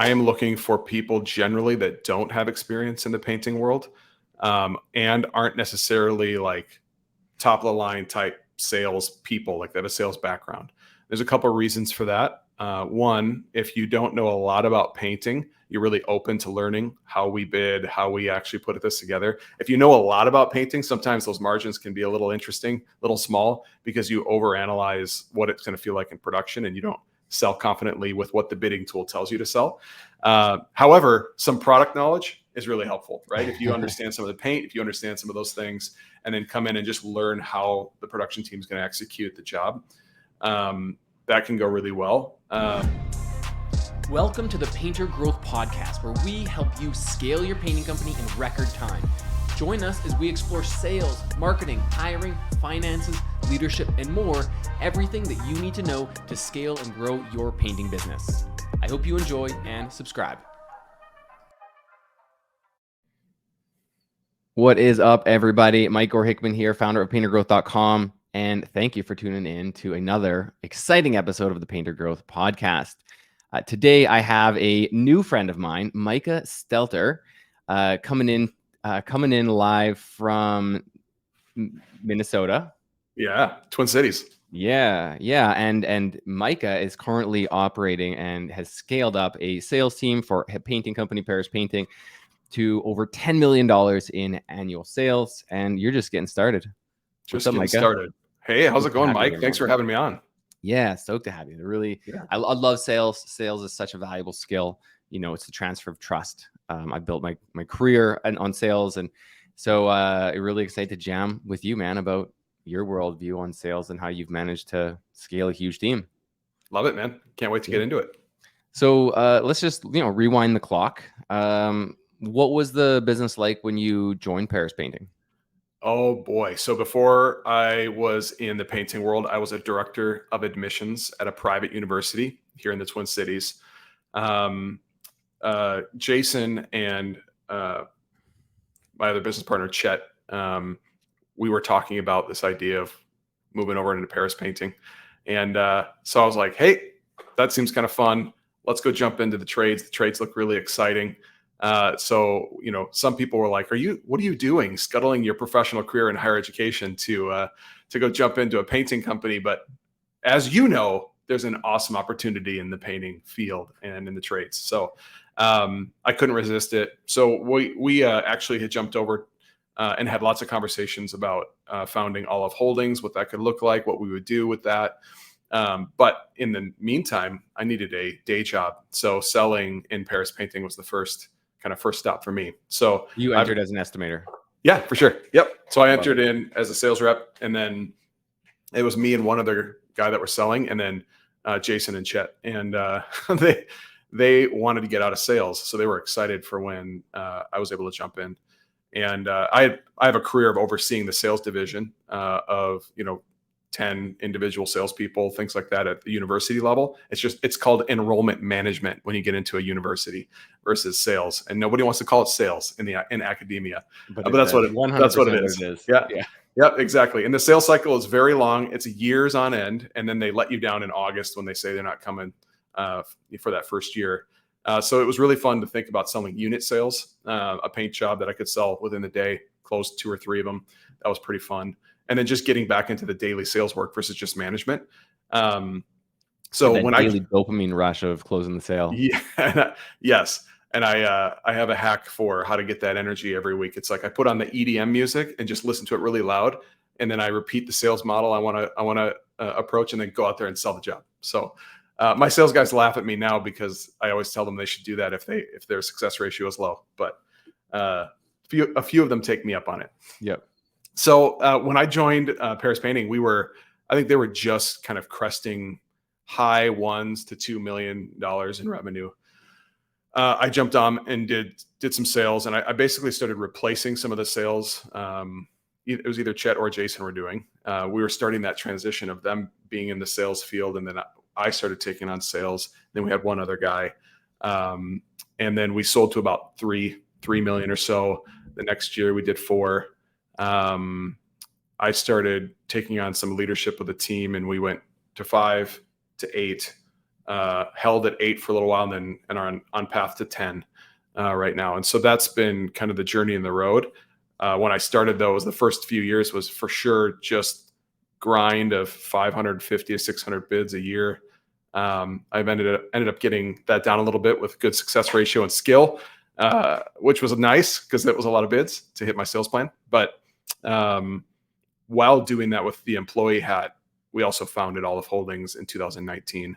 I am looking for people generally that don't have experience in the painting world, and aren't necessarily like top of the line type sales people, like they have a sales background. There's a couple of reasons for that. One, if you don't know a lot about painting, you're really open to learning how we bid, how we actually put this together. If you know a lot about painting, sometimes those margins can be a little interesting, a little small, because you overanalyze what it's going to feel like in production and you don't sell confidently with what the bidding tool tells you to sell. However, some product knowledge is really helpful, right? If you understand some of the paint, if you understand some of those things, and then come in and just learn how the production team is going to execute the job, that can go really well. Welcome to the Painter Growth Podcast, where we help you scale your painting company in record time. Join us as we explore sales, marketing, hiring, finances, leadership, and more, everything that you need to know to scale and grow your painting business. I hope you enjoy and subscribe. What is up, everybody? Mike Hickman here, founder of PainterGrowth.com, and thank you for tuning in to another exciting episode of the Painter Growth Podcast. Today, I have a new friend of mine, Micah Stelter, coming in live from Minnesota. Yeah, Twin Cities. Yeah, and Micah is currently operating and has scaled up a sales team for a painting company, Paris Painting, to over $10 million in annual sales, and you're just getting started. What's up, Micah? Hey, how's it going, Mike? Thanks for having me on. Yeah, stoked to have you. Really, yeah. I love sales. Sales is such a valuable skill. You know, it's the transfer of trust. I built my career on sales, and so I'm really excited to jam with you, man, about your worldview on sales and how you've managed to scale a huge team. Love it, man. Can't wait to get into it. So let's just rewind the clock. What was the business like when you joined Paris Painting? Oh boy. So before I was in the painting world, I was a director of admissions at a private university here in the Twin Cities. Jason and my other business partner, Chet, we were talking about this idea of moving over into Paris Painting. And so I was like, hey, that seems kind of fun. Let's go jump into the trades. The trades look really exciting. So, some people were like, what are you doing? Scuttling your professional career in higher education to go jump into a painting company. But as you know, there's an awesome opportunity in the painting field and in the trades. So, I couldn't resist it. So we actually had jumped over, and had lots of conversations about, founding Aleph Holdings, what that could look like, what we would do with that. But in the meantime, I needed a day job. So selling in Paris Painting was the first stop for me. So you entered as an estimator. Yeah, for sure. Yep. So I entered in as a sales rep, and then it was me and one other guy that were selling, and then Jason and Chet, and they wanted to get out of sales. So they were excited for when I was able to jump in. And I have a career of overseeing the sales division of 10 individual salespeople, things like that at the university level. It's called enrollment management when you get into a university versus sales, and nobody wants to call it sales in academia, but that's what it is. Yeah. Yep, exactly. And the sales cycle is very long. It's years on end, and then they let you down in August when they say they're not coming for that first year. So it was really fun to think about selling unit sales, a paint job that I could sell within the day, close 2 or 3 of them. That was pretty fun. And then just getting back into the daily sales work versus just management. So when daily dopamine rush of closing the sale. Yeah, yes. And I have a hack for how to get that energy every week. It's like I put on the EDM music and just listen to it really loud, and then I repeat the sales model I want to approach, and then go out there and sell the job. So my sales guys laugh at me now because I always tell them they should do that if their success ratio is low. But a few of them take me up on it. Yep. So when I joined Paris Painting, I think they were just kind of cresting high $1 to $2 million in revenue. I jumped on and did some sales, and I basically started replacing some of the sales. It was either Chet or Jason were doing. We were starting that transition of them being in the sales field, and then I started taking on sales. Then we had one other guy, and then we sold to about 3 million or so. The next year we did 4. I started taking on some leadership with the team, and we went to 5 to 8, held at 8 for a little while, and are on path to 10 right now. And so that's been kind of the journey in the road. When I started, those the first few years was for sure just grind of 550 to 600 bids a year. I've ended up getting that down a little bit with good success ratio and skill, which was nice because it was a lot of bids to hit my sales plan. But while doing that with the employee hat, we also founded Aleph Holdings in 2019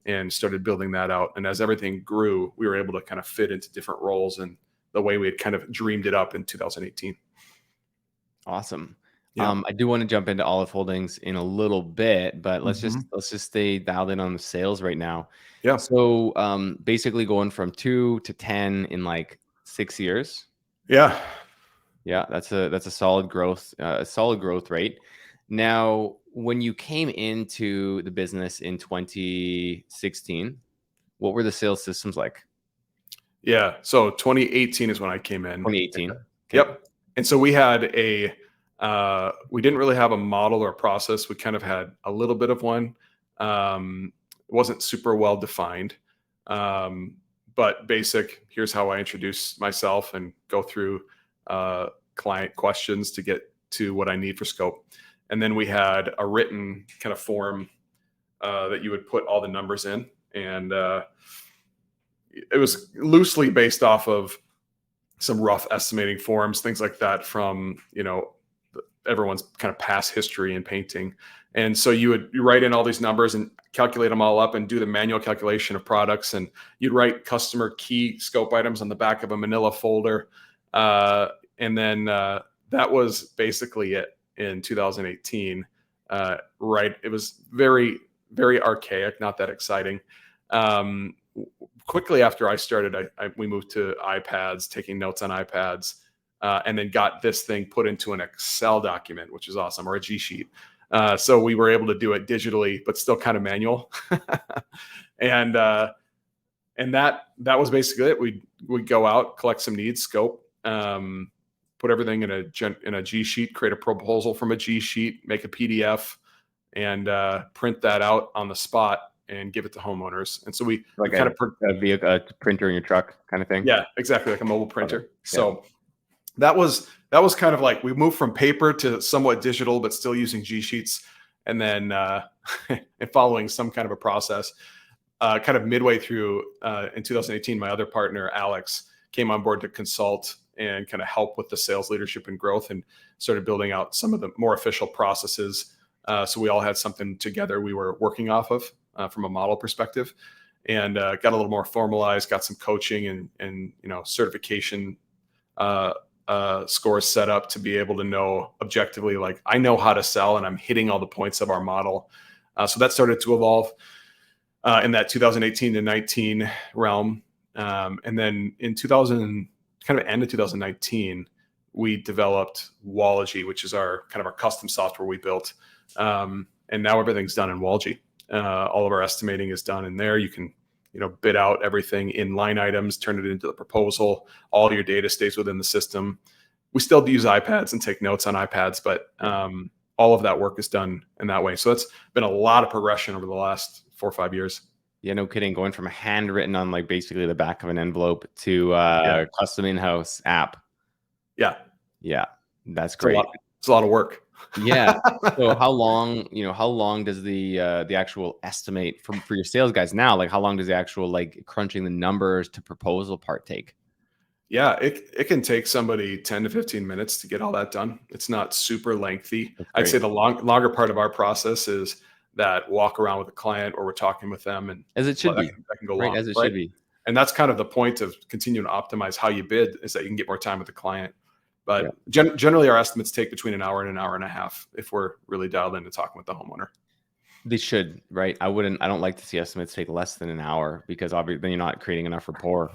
and started building that out. And as everything grew, we were able to kind of fit into different roles and the way we had kind of dreamed it up in 2018. Awesome. Yeah. I do want to jump into Aleph Holdings in a little bit, but let's just stay dialed in on the sales right now. Yeah. So basically going from 2 to 10 in like 6 years. Yeah. Yeah, that's a solid growth rate. Now, when you came into the business in 2016, what were the sales systems like? Yeah. So 2018 is when I came in. 2018. Okay. Yep. And so we had we didn't really have a model or a process. We kind of had a little bit of one. It wasn't super well defined, but basic. Here's how I introduce myself and go through client questions to get to what I need for scope. And then we had a written kind of form that you would put all the numbers in. And it was loosely based off of some rough estimating forms, things like that from, everyone's kind of past history in painting. And so you write in all these numbers and calculate them all up and do the manual calculation of products. And you'd write customer key scope items on the back of a manila folder. And then that was basically it in 2018. Right. It was very, very archaic, not that exciting. Quickly after I started, we moved to iPads, taking notes on iPads, and then got this thing put into an Excel document, which is awesome, or a G sheet. So we were able to do it digitally, but still kind of manual. and that was basically it. We'd go out, collect some needs, scope, put everything in a G sheet, create a proposal from a G sheet, make a PDF, and print that out on the spot and give it to homeowners. And so we Like kind of a printer in your truck kind of thing. Yeah, exactly, like a mobile printer. So that was kind of like we moved from paper to somewhat digital, but still using G sheets, and then and following some kind of a process. Kind of midway through in 2018, my other partner Alex came on board to consult and kind of help with the sales leadership and growth, and started building out some of the more official processes. So we all had something together we were working off of from a model perspective, and got a little more formalized, got some coaching and certification scores set up to be able to know objectively, like, I know how to sell and I'm hitting all the points of our model. So that started to evolve in that 2018 to 19 realm. And then in end of 2019, we developed Wallogy, which is our custom software we built. And now everything's done in Wallogy. All of our estimating is done in there. You can, bid out everything in line items, turn it into the proposal. All your data stays within the system. We still use iPads and take notes on iPads, but all of that work is done in that way. So it's been a lot of progression over the last 4 or 5 years. Yeah, no kidding. Going from handwritten on like basically the back of an envelope to custom in-house app. Yeah. Yeah, that's great. It's a lot of work. Yeah. So how long does the actual estimate for your sales guys now? Like, how long does the actual crunching the numbers to proposal part take? Yeah, it can take somebody 10 to 15 minutes to get all that done. It's not super lengthy. I'd say the longer part of our process is that walk around with a client, or we're talking with them, and as it should be. That can go long, as it should be. And that's kind of the point of continuing to optimize how you bid, is that you can get more time with the client. But generally, our estimates take between an hour and an hour and a half if we're really dialed into talking with the homeowner. They should, right? I don't like to see estimates take less than an hour, because obviously then you're not creating enough rapport.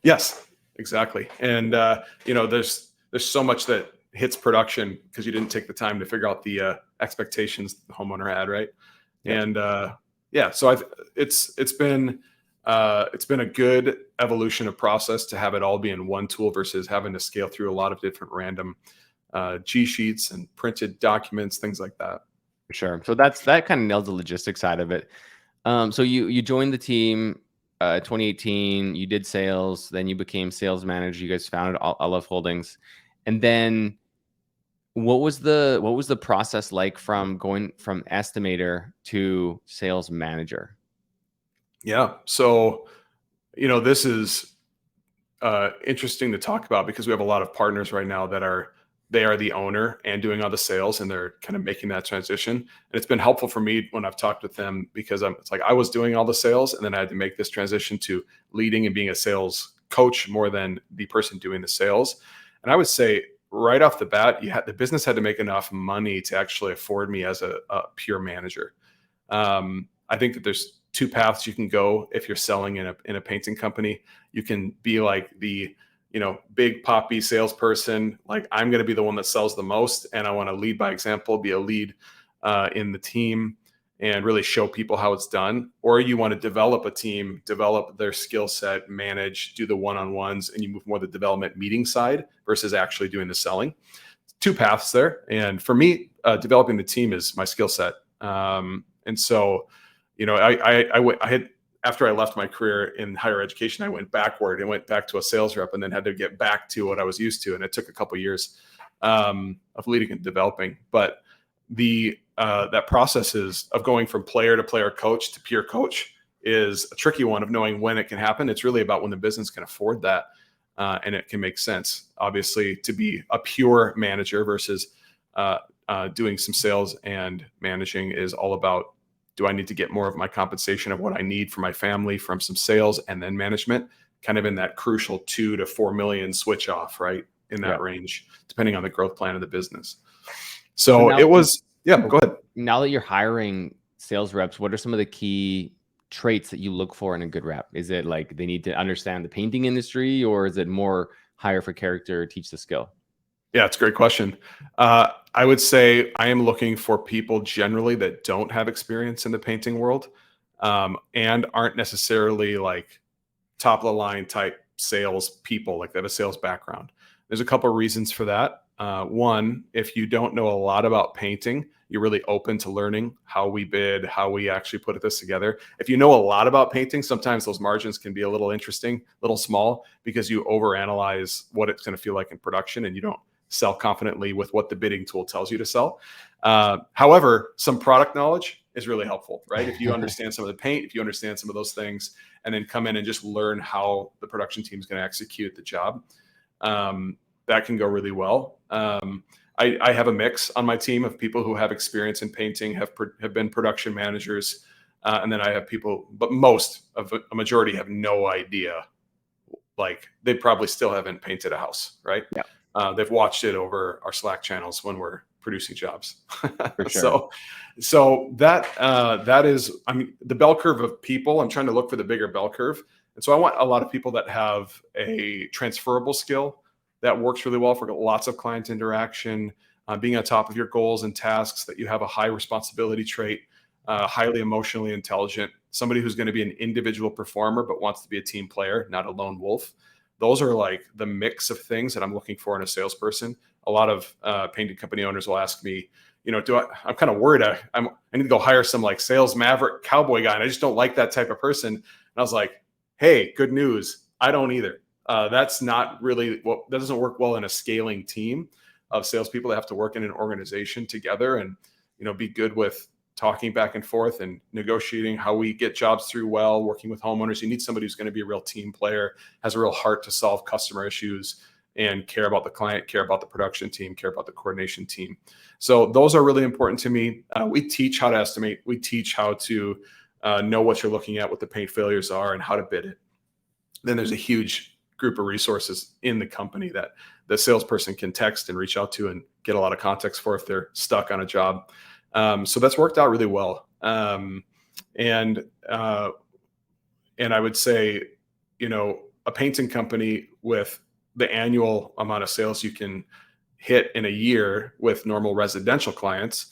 Yes, exactly. And there's so much that hits production because you didn't take the time to figure out the expectations the homeowner had, right? Yeah. And so it's been a good evolution of process to have it all be in one tool versus having to scale through a lot of different random G sheets and printed documents, things like that. For sure. So that kind of nails the logistics side of it. So you joined the team 2018. You did sales, then you became sales manager. You guys founded Aleph Holdings, and then what was the process like from going from estimator to sales manager? Yeah. So, this is interesting to talk about because we have a lot of partners right now that they are the owner and doing all the sales, and they're kind of making that transition. And it's been helpful for me when I've talked with them because it's like I was doing all the sales, and then I had to make this transition to leading and being a sales coach more than the person doing the sales. And I would say right off the bat, the business had to make enough money to actually afford me as a pure manager. I think that there's two paths you can go if you're selling in a painting company. You can be like the big poppy salesperson, like I'm going to be the one that sells the most, and I want to lead by example, be a lead in the team, and really show people how it's done. Or you want to develop a team, develop their skill set, manage, do the one-on-ones, and you move more the development meeting side versus actually doing the selling. Two paths there, and for me, developing the team is my skill set. And so, I had, after I left my career in higher education, I went backward and went back to a sales rep, and then had to get back to what I was used to. And it took a couple of years of leading and developing. But that process of going from player to player coach to peer coach is a tricky one of knowing when it can happen. It's really about when the business can afford that, and it can make sense, obviously, to be a pure manager versus doing some sales and managing is all about, do I need to get more of my compensation of what I need for my family from some sales and then management, kind of in that crucial 2 to 4 million switch off, right? In that range, depending on the growth plan of the business. So now, it was, go ahead. Now that you're hiring sales reps, what are some of the key traits that you look for in a good rep? Is it like they need to understand the painting industry, or is it more hire for character, teach the skill? Yeah, it's a great question. I would say I am looking for people generally that don't have experience in the painting world, and aren't necessarily like top of the line type sales people, like they have a sales background. There's a couple of reasons for that. One, if you don't know a lot about painting, you're really open to learning how we bid, how we actually put this together. If you know a lot about painting, sometimes those margins can be a little interesting, a little small, because you overanalyze what it's going to feel like in production, and you don't sell confidently with what the bidding tool tells you to sell. However, some product knowledge is really helpful, right? If you understand some of the paint, if you understand some of those things, and then come in and just learn how the production team is going to execute the job, that can go really well. I have a mix on my team of people who have experience in painting, have been production managers, and then I have people, but a majority have no idea. Like they probably still haven't painted a house, right? Yeah. They've watched it over our Slack channels when we're producing jobs. For sure. So that is, I mean, the bell curve of people. I'm trying to look for the bigger bell curve, and so I want a lot of people that have a transferable skill that works really well for lots of client interaction, being on top of your goals and tasks, that you have a high responsibility trait, highly emotionally intelligent, somebody who's going to be an individual performer but wants to be a team player, not a lone wolf. Those are like the mix of things that I'm looking for in a salesperson. A lot of painting company owners will ask me, I'm kind of worried. I need to go hire some like sales maverick cowboy guy, and I just don't like that type of person. And I was like, hey, good news. I don't either. That's not really that doesn't work well in a scaling team of salespeople that have to work in an organization together and, be good with talking back and forth and negotiating how we get jobs through well, working with homeowners. You need somebody who's going to be a real team player, has a real heart to solve customer issues, and care about the client, care about the production team, care about the coordination team. So those are really important to me. We teach how to estimate. We teach how to know what you're looking at, what the paint failures are, and how to bid it. Then there's a huge group of resources in the company that the salesperson can text and reach out to and get a lot of context for if they're stuck on a job. So that's worked out really well. And I would say, a painting company with the annual amount of sales you can hit in a year with normal residential clients,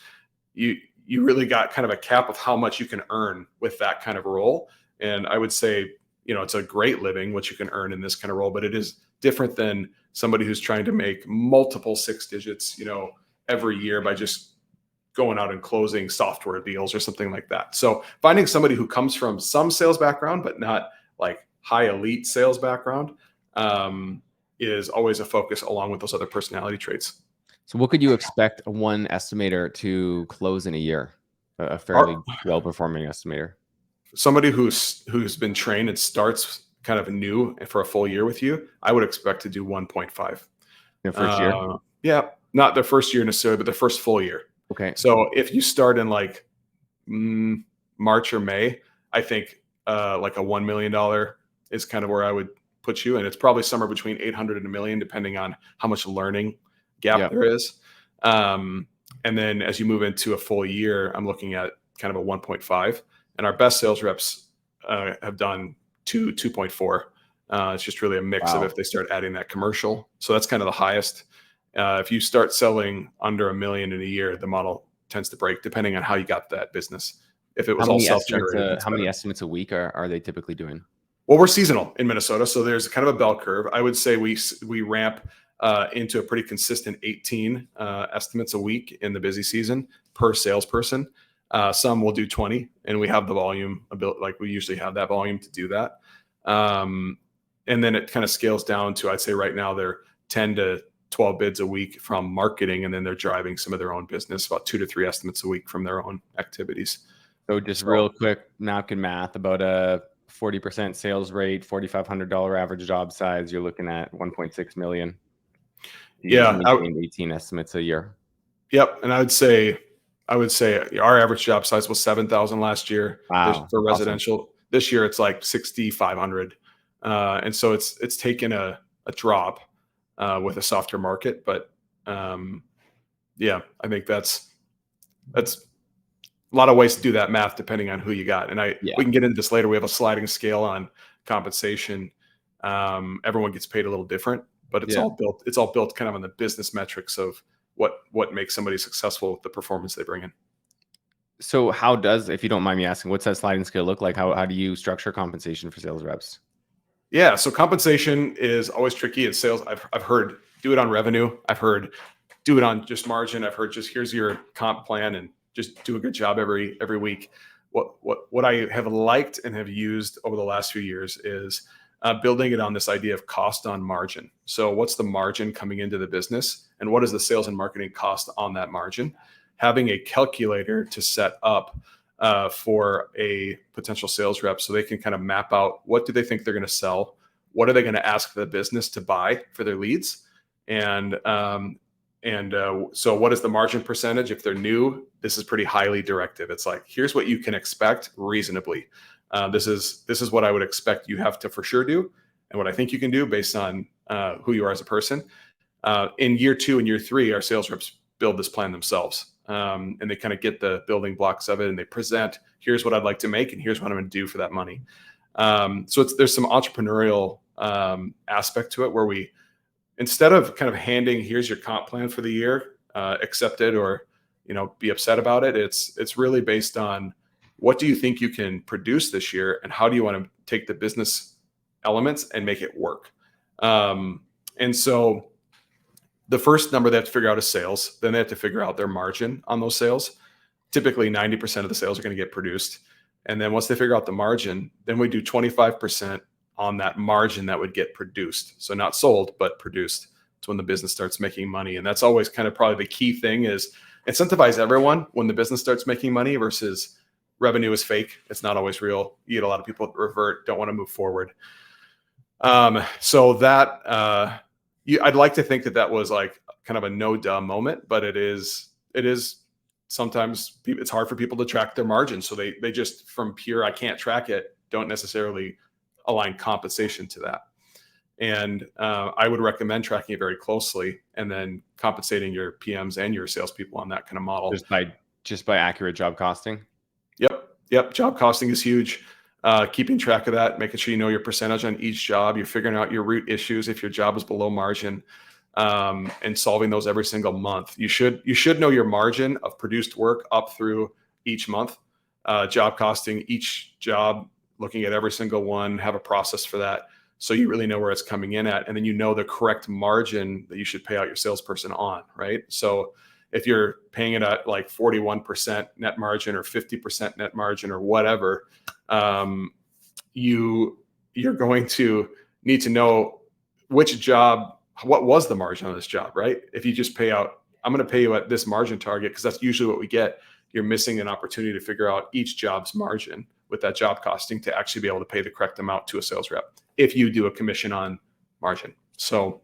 you really got kind of a cap of how much you can earn with that kind of role. And I would say, it's a great living, what you can earn in this kind of role, but it is different than somebody who's trying to make multiple 6 digits, every year by just going out and closing software deals or something like that. So finding somebody who comes from some sales background, but not like high elite sales background, is always a focus, along with those other personality traits. So what could you expect one estimator to close in a year? A fairly Our, well-performing estimator. somebody who's been trained and starts kind of new for a full year with you, I would expect to do 1.5. In the first year? Yeah, not the first year necessarily, but the first full year. Okay. So if you start in like March or May, I think like a $1 million is kind of where I would put you. And it's probably somewhere between 800 and $1 million, depending on how much learning gap there is. And then as you move into a full year, I'm looking at kind of a 1.5. And our best sales reps have done 2.4. It's just really a mix of if they start adding that commercial. So that's kind of the highest. If you start selling under $1 million in a year, the model tends to break, depending on how you got that business. If it was all self-generated. How many estimates a week are they typically doing? Well, we're seasonal in Minnesota, so there's kind of a bell curve. I would say we ramp into a pretty consistent 18 estimates a week in the busy season per salesperson. Some will do 20, and we have the volume, like we usually have that volume to do that. And then it kind of scales down to, I'd say right now they're 10 to 12 bids a week from marketing, and then they're driving some of their own business, about 2 to 3 estimates a week from their own activities. So just real quick napkin math, about a 40% sales rate, $4,500 average job size, you're looking at 1.6 million. Yeah, 18 estimates a year. Yep, and I would say our average job size was 7,000 last year. Wow, for residential. awesome. This year it's like 6,500, and so it's taken a drop with a softer market. But yeah, I think that's a lot of ways to do that math depending on who you got. And we can get into this later. We have a sliding scale on compensation. Everyone gets paid a little different, but it's all built kind of on the business metrics of what makes somebody successful with the performance they bring in. So how does, if you don't mind me asking, what's that sliding scale look like? How do you structure compensation for sales reps? Yeah, so compensation is always tricky in sales. I've heard do it on revenue. I've heard do it on just margin. I've heard just here's your comp plan and just do a good job every week. What I have liked and have used over the last few years is building it on this idea of cost on margin. So what's the margin coming into the business, and what is the sales and marketing cost on that margin? Having a calculator to set up for a potential sales rep, so they can kind of map out what do they think they're going to sell, what are they going to ask the business to buy for their leads, and so what is the margin percentage? If they're new, this is pretty highly directive. It's like, here's what you can expect reasonably. This is what I would expect you have to for sure do, and what I think you can do based on who you are as a person. In year 2 and year 3, our sales reps build this plan themselves. And they kind of get the building blocks of it, and they present, here's what I'd like to make, and here's what I'm going to do for that money. So there's some entrepreneurial aspect to it, where we, instead of kind of handing, here's your comp plan for the year, accept it or be upset about it. It's really based on, what do you think you can produce this year, and how do you want to take the business elements and make it work? And so the first number they have to figure out is sales. Then they have to figure out their margin on those sales. Typically 90% of the sales are going to get produced. And then once they figure out the margin, then we do 25% on that margin that would get produced. So not sold, but produced. It's when the business starts making money. And that's always kind of probably the key thing, is incentivize everyone when the business starts making money, versus revenue is fake. It's not always real. You get a lot of people that revert, don't want to move forward. So that, I'd like to think that was like kind of a no-duh moment, but it is sometimes it's hard for people to track their margin. So they just, from pure, I can't track it, don't necessarily align compensation to that. And I would recommend tracking it very closely, and then compensating your PMs and your salespeople on that kind of model. Just by accurate job costing. Yep. Job costing is huge. Keeping track of that, making sure you know your percentage on each job. You're figuring out your root issues if your job is below margin, and solving those every single month. You should know your margin of produced work up through each month. Job costing each job, looking at every single one, have a process for that, so you really know where it's coming in at, and then you know the correct margin that you should pay out your salesperson on, right? So if you're paying it at like 41% net margin or 50% net margin or whatever, you're going to need to know which job, what was the margin on this job, right? If you just pay out, I'm going to pay you at this margin target because that's usually what we get. You're missing an opportunity to figure out each job's margin with that job costing to actually be able to pay the correct amount to a sales rep if you do a commission on margin. So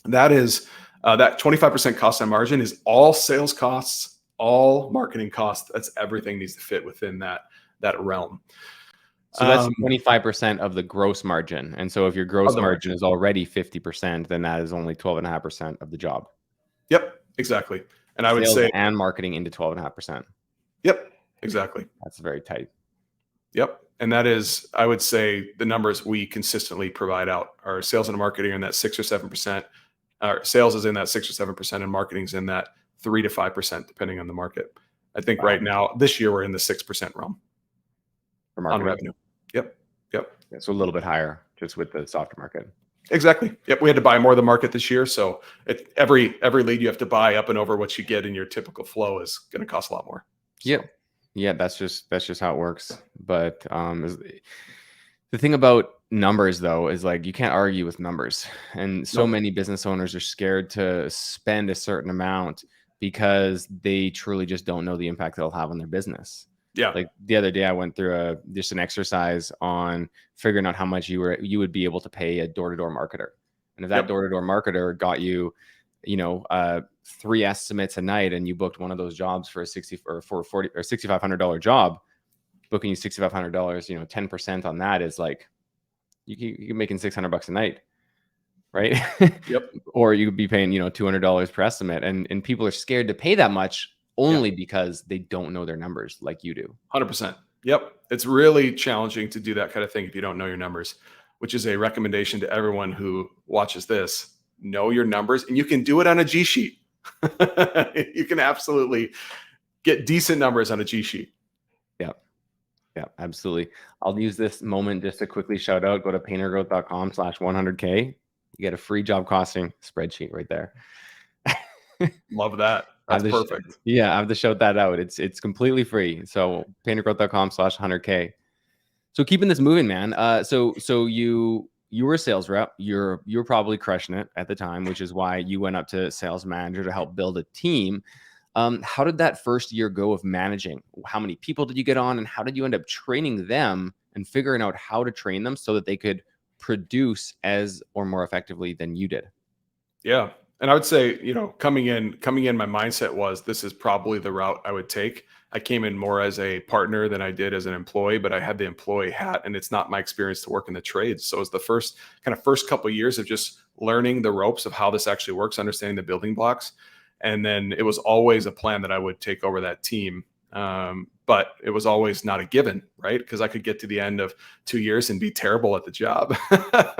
that is that 25% cost on margin is all sales costs, all marketing costs. That's everything needs to fit within that realm. So that's 25% of the gross margin. And so if your gross margin is already 50%, then that is only 12.5% of the job. Yep, exactly. And I would Sales say and marketing into 12.5%. Yep, exactly. That's very tight. Yep. And that is, I would say, the numbers we consistently provide out. Our sales and marketing are in that 6 or 7%. Our sales is in that 6 or 7%, and marketing is in that 3 to 5%, depending on the market. I think right now, this year, we're in the 6% realm on revenue. Yep. Yeah, so a little bit higher just with the softer market. Exactly. Yep. We had to buy more of the market this year. So every lead you have to buy up and over what you get in your typical flow is going to cost a lot more. So. Yep. Yeah, that's just how it works. But the thing about numbers, though, is like you can't argue with numbers, and so many business owners are scared to spend a certain amount because they truly just don't know the impact they'll have on their business. Yeah. Like the other day, I went through just an exercise on figuring out how much you would be able to pay a door-to-door marketer, and if that door-to-door marketer got you, 3 estimates a night, and you booked one of those jobs for a $60 or for $40 or $6,500 job, booking you $6,500, 10% on that is like you're making $600 a night, right? Yep. Or you could be paying $200 per estimate, and people are scared to pay that much only because they don't know their numbers like you do. 100%. Yep. It's really challenging to do that kind of thing if you don't know your numbers, which is a recommendation to everyone who watches this. Know your numbers, and you can do it on a G sheet. You can absolutely get decent numbers on a G sheet. Yeah, absolutely. I'll use this moment just to quickly shout out. Go to paintergrowth.com/100K. You get a free job costing spreadsheet right there. Love that. That's perfect. I have to shout that out. It's completely free. So paintergrowth.com/100K. So keeping this moving, man. So you were a sales rep. You're probably crushing it at the time, which is why you went up to sales manager to help build a team. How did that first year go of managing? How many people did you get on, and how did you end up training them and figuring out how to train them so that they could produce as or more effectively than you did? Yeah. And I would say, coming in, my mindset was this is probably the route I would take. I came in more as a partner than I did as an employee, but I had the employee hat, and it's not my experience to work in the trades. So it was the first couple of years of just learning the ropes of how this actually works, understanding the building blocks. And then it was always a plan that I would take over that team. But it was always not a given, right? Because I could get to the end of 2 years and be terrible at the job.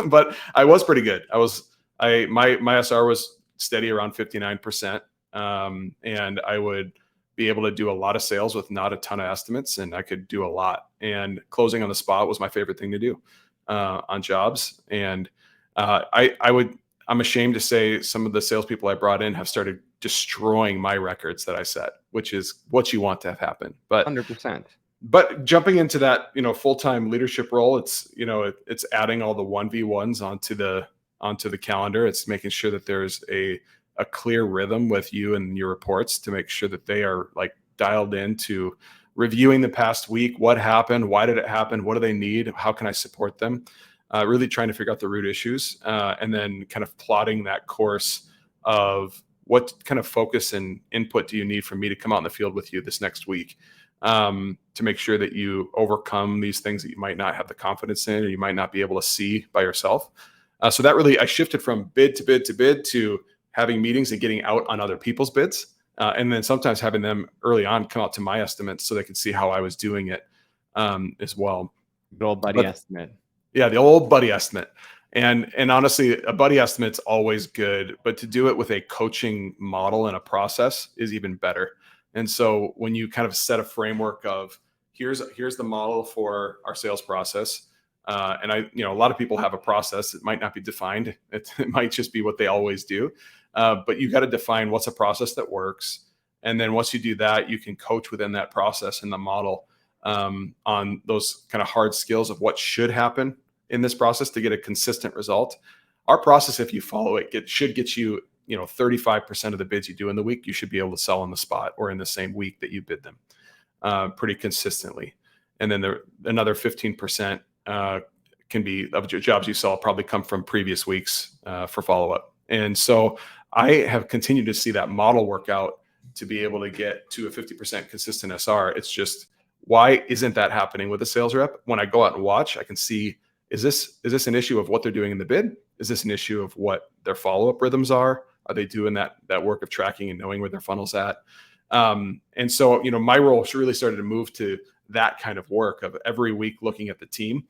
But I was pretty good. My SR was steady around 59%. And I would be able to do a lot of sales with not a ton of estimates, and I could do a lot. And closing on the spot was my favorite thing to do on jobs. And I'm ashamed to say some of the salespeople I brought in have started destroying my records that I set, which is what you want to have happen. But 100%. But jumping into that, full-time leadership role, it's adding all the 1v1s onto the calendar. It's making sure that there's a clear rhythm with you and your reports to make sure that they are like dialed into reviewing the past week. What happened? Why did it happen? What do they need? How can I support them? Really trying to figure out the root issues, and then kind of plotting that course of what kind of focus and input do you need from me to come out in the field with you this next week, to make sure that you overcome these things that you might not have the confidence in, or you might not be able to see by yourself. So that really, I shifted from bid to bid to bid to having meetings and getting out on other people's bids. And then sometimes having them early on come out to my estimates so they could see how I was doing it as well. Good old buddy estimate. Yeah, the old buddy estimate. And honestly, a buddy estimate's always good, but to do it with a coaching model and a process is even better. And so when you kind of set a framework of here's the model for our sales process, And a lot of people have a process. It might not be defined. It might just be what they always do. But you got to define what's a process that works. And then once you do that, you can coach within that process and the model on those kind of hard skills of what should happen in this process to get a consistent result. Our process, if you follow it, should get you, 35% of the bids you do in the week, you should be able to sell on the spot or in the same week that you bid them pretty consistently. And then another 15% can be of jobs you sell probably come from previous weeks for follow-up. And so I have continued to see that model work out to be able to get to a 50% consistent SR. It's just, why isn't that happening with a sales rep? When I go out and watch, I can see, is this an issue of what they're doing in the bid? Is this an issue of what their follow-up rhythms are? Are they doing that work of tracking and knowing where their funnel's at? And so, my role really started to move to that kind of work of every week looking at the team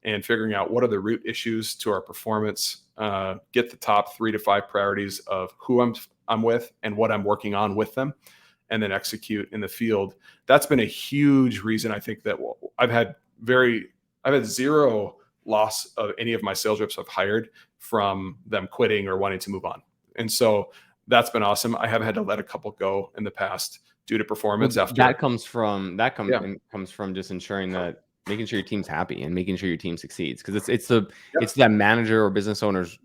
and figuring out what are the root issues to our performance, get the top 3 to 5 priorities of who I'm with and what I'm working on with them, and then execute in the field. That's been a huge reason I think that I've had zero loss of any of my sales reps I've hired from them quitting or wanting to move on. And so that's been awesome. I have had to let a couple go in the past due to performance. Well, after that comes from just ensuring that, making sure your team's happy and making sure your team succeeds, because it's that manager or business owner's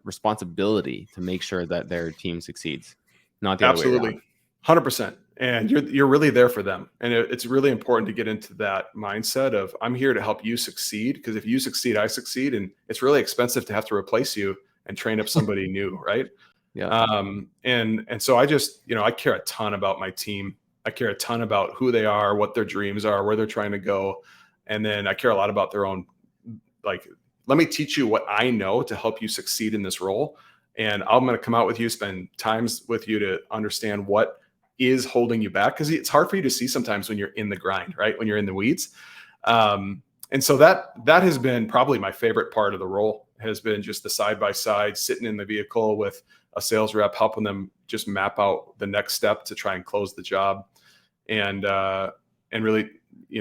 responsibility to make sure that their team succeeds, not the other way around. 100%. And you're really there for them. And it's really important to get into that mindset of, I'm here to help you succeed, because if you succeed, I succeed. And it's really expensive to have to replace you and train up somebody new, right? Yeah. And so I just, I care a ton about my team. I care a ton about who they are, what their dreams are, where they're trying to go. And then I care a lot about their own, let me teach you what I know to help you succeed in this role. And I'm going to come out with you, spend times with you to understand what is holding you back, because it's hard for you to see sometimes when you're in the grind, right? When you're in the weeds. And so that has been probably my favorite part of the role, has been just the side-by-side, sitting in the vehicle with a sales rep, helping them just map out the next step to try and close the job. And really,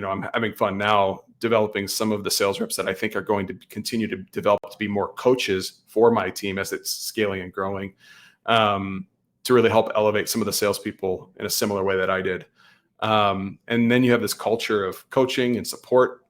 I'm having fun now developing some of the sales reps that I think are going to continue to develop to be more coaches for my team as it's scaling and growing, to really help elevate some of the salespeople in a similar way that I did. And then you have this culture of coaching and support,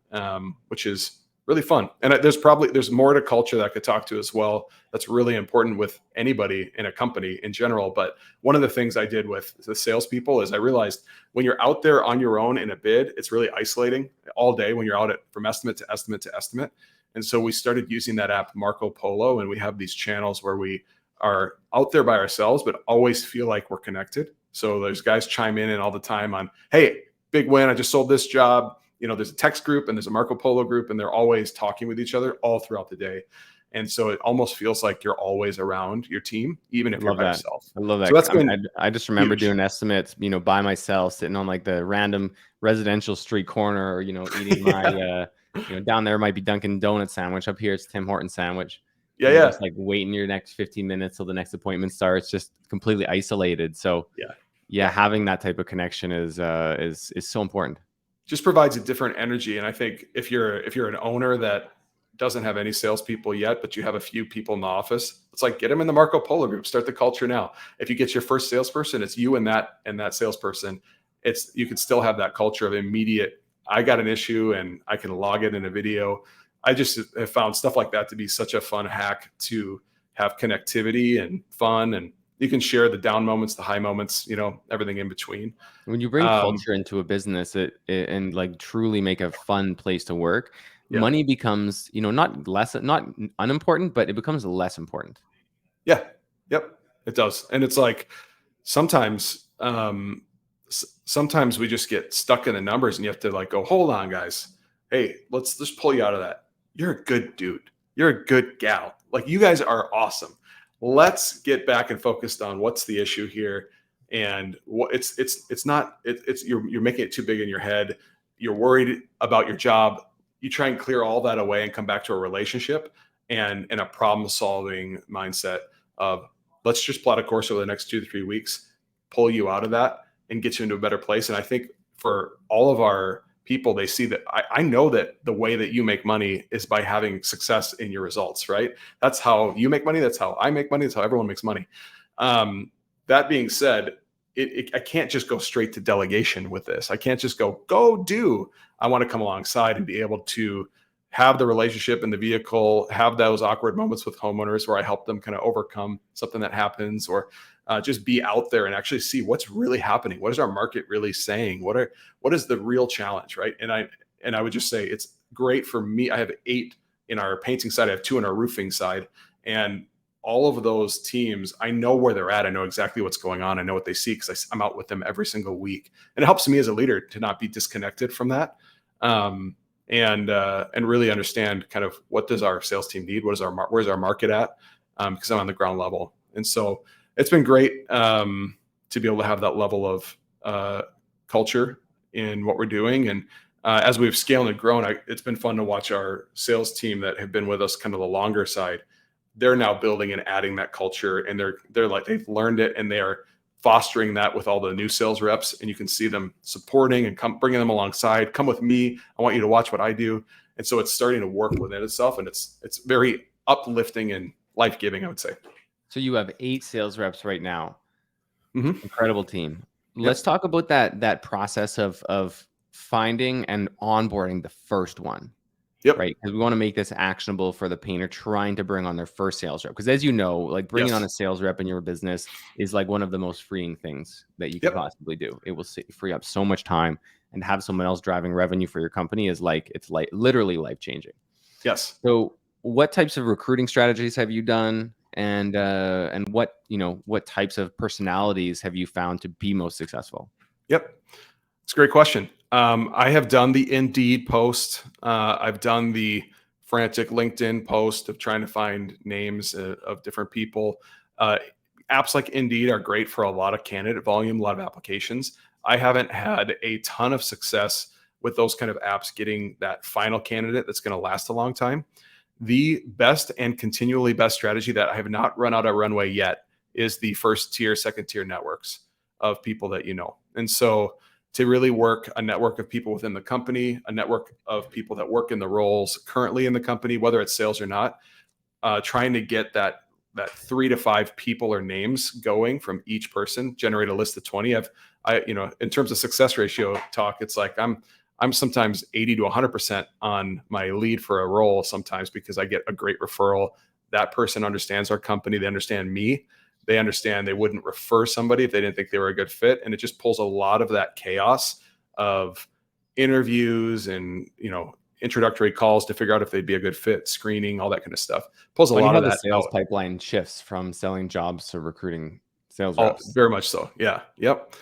which is really fun. And there's more to culture that I could talk to as well. That's really important with anybody in a company in general. But one of the things I did with the salespeople is I realized when you're out there on your own in a bid, it's really isolating all day when you're out from estimate to estimate to estimate. And so we started using that app Marco Polo, and we have these channels where we are out there by ourselves, but always feel like we're connected. So there's guys chime in all the time on, hey, big win, I just sold this job. There's a text group and there's a Marco Polo group, and they're always talking with each other all throughout the day. And so it almost feels like you're always around your team, even if you're by yourself. I love that. So that's been I just remember doing estimates, by myself, sitting on like the random residential street corner, or, eating my, down there might be Dunkin' Donut sandwich. Up here, it's Tim Hortons sandwich. Yeah. Just like waiting your next 15 minutes till the next appointment starts, just completely isolated. So having that type of connection is so important. Just provides a different energy. And I think if you're an owner that doesn't have any salespeople yet, but you have a few people in the office, it's like, get them in the Marco Polo group, start the culture now. If you get your first salesperson, it's you and that salesperson. You can still have that culture of immediate, I got an issue and I can log it in a video. I just have found stuff like that to be such a fun hack to have connectivity and fun, and you can share the down moments, the high moments, everything in between. When you bring culture into a business and like truly make a fun place to work, money becomes, not unimportant, but it becomes less important. Yeah. Yep. It does. And it's like, sometimes we just get stuck in the numbers, and you have to like go, hold on, guys. Hey, let's just pull you out of that. You're a good dude. You're a good gal. Like, you guys are awesome. Let's get back and focused on what's the issue here. And what you're making it too big in your head. You're worried about your job. You try and clear all that away and come back to a relationship and in a problem solving mindset of, let's just plot a course over the next 2 to 3 weeks, pull you out of that and get you into a better place. And I think for all of our people, they see that I know that the way that you make money is by having success in your results, right? That's how you make money. That's how I make money. That's how everyone makes money. That being said, I can't just go straight to delegation with this. I can't just go do. I want to come alongside and be able to have the relationship in the vehicle, have those awkward moments with homeowners where I help them kind of overcome something that happens, or just be out there and actually see what's really happening. What is our market really saying? What is the real challenge, right? And I would just say it's great for me. I have 8 in our painting side. I have 2 in our roofing side, and all of those teams, I know where they're at. I know exactly what's going on. I know what they see because I'm out with them every single week, and it helps me as a leader to not be disconnected from that. And really understand kind of what does our sales team need? Where's our market at? Because I'm on the ground level. And so it's been great to be able to have that level of culture in what we're doing. And as we've scaled and grown, it's been fun to watch our sales team that have been with us kind of the longer side. They're now building and adding that culture, and they're like, they've learned it, and they are fostering that with all the new sales reps. And you can see them supporting and bringing them alongside. Come with me. I want you to watch what I do. And so it's starting to work within itself, and it's very uplifting and life-giving, I would say. So you have 8 sales reps right now. Mm-hmm. Incredible team. Let's talk about that process of finding and onboarding the first one. Yep. Right. Because we want to make this actionable for the painter trying to bring on their first sales rep. Because as you know, like bringing on a sales rep in your business is like one of the most freeing things that you can possibly do. It will free up so much time, and have someone else driving revenue for your company is like, it's like literally life changing. Yes. So what types of recruiting strategies have you done? And what types of personalities have you found to be most successful? Yep. It's a great question. I have done the Indeed post. I've done the frantic LinkedIn post of trying to find names of different people. Apps like Indeed are great for a lot of candidate volume, a lot of applications. I haven't had a ton of success with those kind of apps getting that final candidate that's going to last a long time. The best and continually best strategy that I have not run out of runway yet is the first tier, second tier networks of people that you know. And so to really work a network of people within the company, a network of people that work in the roles currently in the company, whether it's sales or not, trying to get that 3 to 5 people or names going from each person, generate a list of 20. In terms of success ratio talk, it's like I'm sometimes 80 to 100% on my lead for a role sometimes, because I get a great referral. That person understands our company. They understand me. They understand they wouldn't refer somebody if they didn't think they were a good fit. And it just pulls a lot of that chaos of interviews and, introductory calls to figure out if they'd be a good fit, screening, all that kind of stuff. Pulls a lot of that. The sales pipeline shifts from selling jobs to recruiting sales reps. Oh, very much so. Yeah. Yep.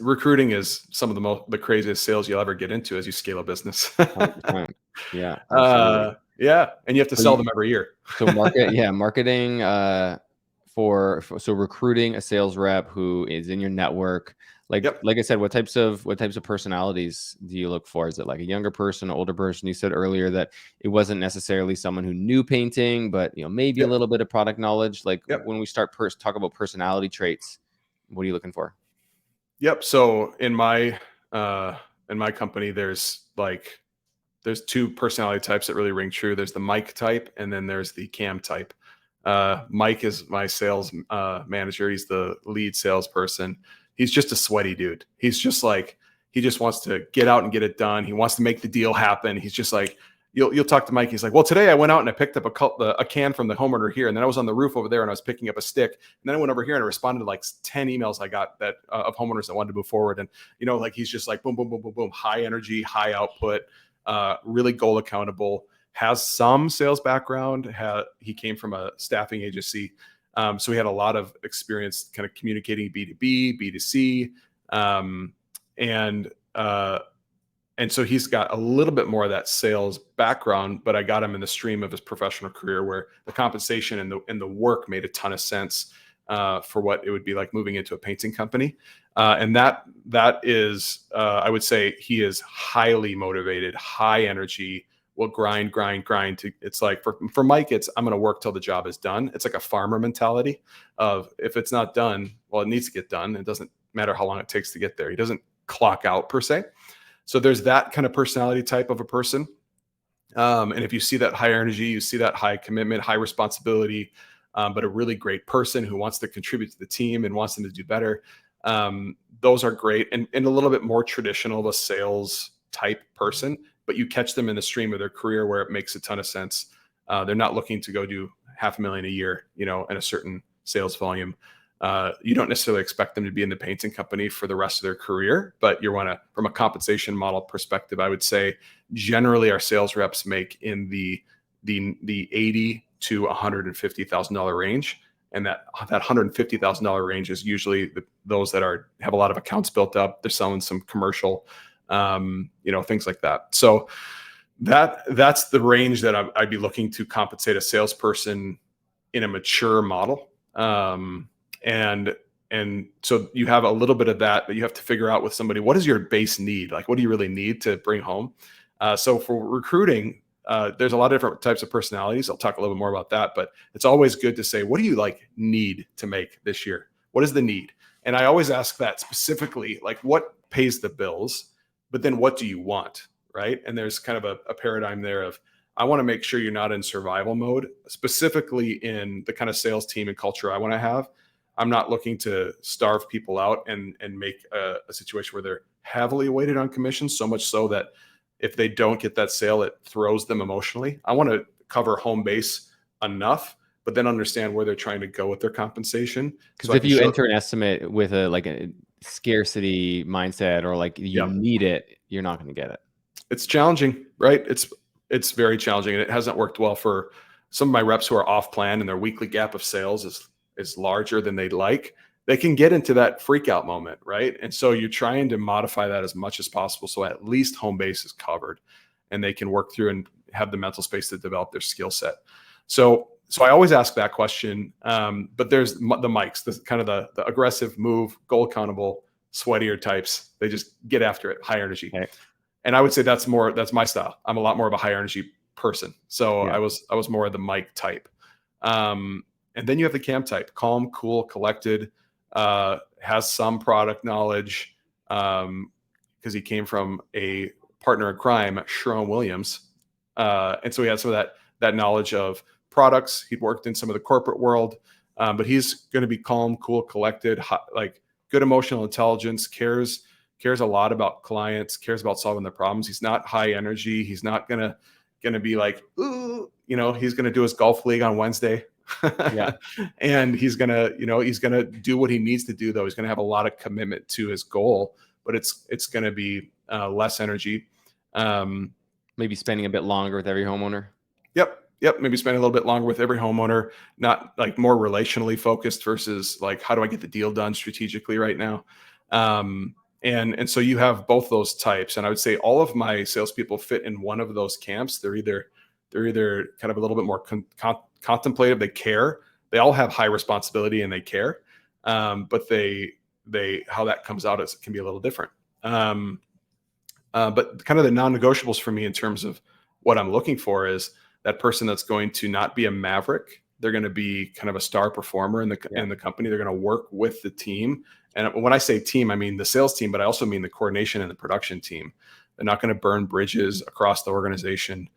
Recruiting is some of the craziest sales you'll ever get into as you scale a business. 100%. Yeah. Absolutely. Yeah. And you have to sell them every year. So marketing, so recruiting a sales rep who is in your network. Like I said, what types of personalities do you look for? Is it like a younger person, an older person? You said earlier that it wasn't necessarily someone who knew painting, but maybe a little bit of product knowledge. Like when we start talk about personality traits, what are you looking for? Yep. So in my company, there's 2 personality types that really ring true. There's the Mike type, and then there's the Cam type. Mike is my sales manager. He's the lead salesperson. He's just a sweaty dude. He's just like, he just wants to get out and get it done. He wants to make the deal happen. He's just like, you'll talk to Mike. He's like, well, today I went out and I picked up a can from the homeowner here, and then I was on the roof over there and I was picking up a stick, and then I went over here and I responded to like 10 emails I got that of homeowners that wanted to move forward. And he's just like boom, boom, boom, boom, boom, high energy, high output, really goal accountable. Has some sales background. He came from a staffing agency. So he had a lot of experience kind of communicating B2B, B2C. And so he's got a little bit more of that sales background, but I got him in the stream of his professional career where the compensation and the work made a ton of sense for what it would be like moving into a painting company. And that is, I would say he is highly motivated, high energy, will grind to, it's like for Mike, I'm going to work till the job is done. It's like a farmer mentality of, if it's not done, well, it needs to get done. It doesn't matter how long it takes to get there. He doesn't clock out per se. So there's that kind of personality type of a person. And if you see that high energy, you see that high commitment, high responsibility, but a really great person who wants to contribute to the team and wants them to do better. Those are great, and a little bit more traditional of a sales type person, but you catch them in the stream of their career where it makes a ton of sense. They're not looking to go do $500,000 a year, in a certain sales volume. You don't necessarily expect them to be in the painting company for the rest of their career, but you want to, from a compensation model perspective, I would say generally our sales reps make in the $80,000 to $150,000 range. And that $150,000 range is usually those that have a lot of accounts built up. They're selling some commercial, things like that. So that's the range that I'd be looking to compensate a salesperson in a mature model. And so you have a little bit of that, but you have to figure out with somebody, what is your base need? Like, what do you really need to bring home? So for recruiting, there's a lot of different types of personalities. I'll talk a little bit more about that, but it's always good to say, what do you need to make this year? What is the need? And I always ask that specifically, like, what pays the bills, but then what do you want? Right. And there's kind of a paradigm there of, I want to make sure you're not in survival mode, specifically in the kind of sales team and culture I want to have. I'm not looking to starve people out and make a situation where they're heavily weighted on commissions, so much so that if they don't get that sale, it throws them emotionally. I want to cover home base enough, but then understand where they're trying to go with their compensation. Because if you enter an estimate with a scarcity mindset or you need it, you're not going to get it. It's challenging, right? It's very challenging, and it hasn't worked well for some of my reps who are off plan and their weekly gap of sales is larger than they'd like. They can get into that freak out moment, right? And so you're trying to modify that as much as possible so at least home base is covered and they can work through and have the mental space to develop their skill set. So I always ask that question, but there's the Mikes, the kind of the aggressive move, goal accountable, sweatier types. They just get after it, high energy. Okay. And I would say that's my style. I'm a lot more of a high energy person. So yeah. I was more of the Mike type. And then you have the Cam type, calm, cool, collected, has some product knowledge, because he came from a partner in crime, Sharon Williams. And so he had some of that knowledge of products. He'd worked in some of the corporate world, but he's going to be calm, cool, collected, good emotional intelligence, cares a lot about clients, cares about solving their problems. He's not high energy. He's not gonna be like, ooh, he's gonna do his golf league on Wednesday. Yeah. And he's gonna do what he needs to do, though. He's gonna have a lot of commitment to his goal, but it's gonna be less energy. Maybe spending a bit longer with every homeowner. Yep. Maybe spending a little bit longer with every homeowner, not more relationally focused versus how do I get the deal done strategically right now? And so you have both those types. And I would say all of my salespeople fit in one of those camps. They're either kind of a little bit more contemplative. They care. They all have high responsibility and they care. But how that comes out can be a little different. But kind of the non-negotiables for me in terms of what I'm looking for is that person that's going to not be a maverick. They're going to be kind of a star performer in the company. They're going to work with the team. And when I say team, I mean the sales team, but I also mean the coordination and the production team. They're not going to burn bridges across the organization.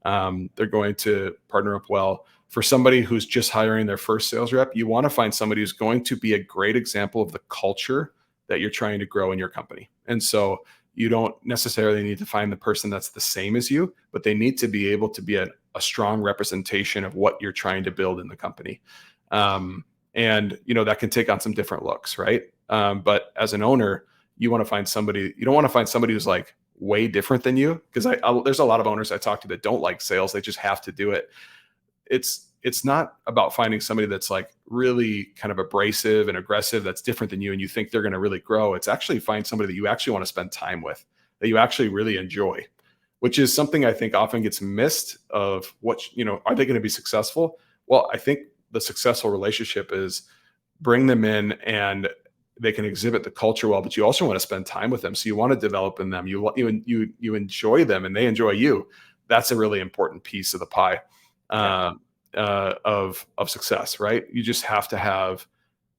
They're going to partner up well. For somebody who's just hiring their first sales rep, you want to find somebody who's going to be a great example of the culture that you're trying to grow in your company. And so you don't necessarily need to find the person that's the same as you, but they need to be able to be a strong representation of what you're trying to build in the company. And that can take on some different looks, right? But as an owner, you don't want to find somebody who's way different than you. Because there's a lot of owners I talk to that don't like sales. They just have to do it. It's not about finding somebody that's really kind of abrasive and aggressive, that's different than you, and you think they're going to really grow. It's actually find somebody that you actually want to spend time with, that you actually really enjoy, which is something I think often gets missed of are they going to be successful? Well, I think the successful relationship is bring them in and they can exhibit the culture well, but you also want to spend time with them. So you want to develop in them. You enjoy them and they enjoy you. That's a really important piece of the pie of success, right? You just have to have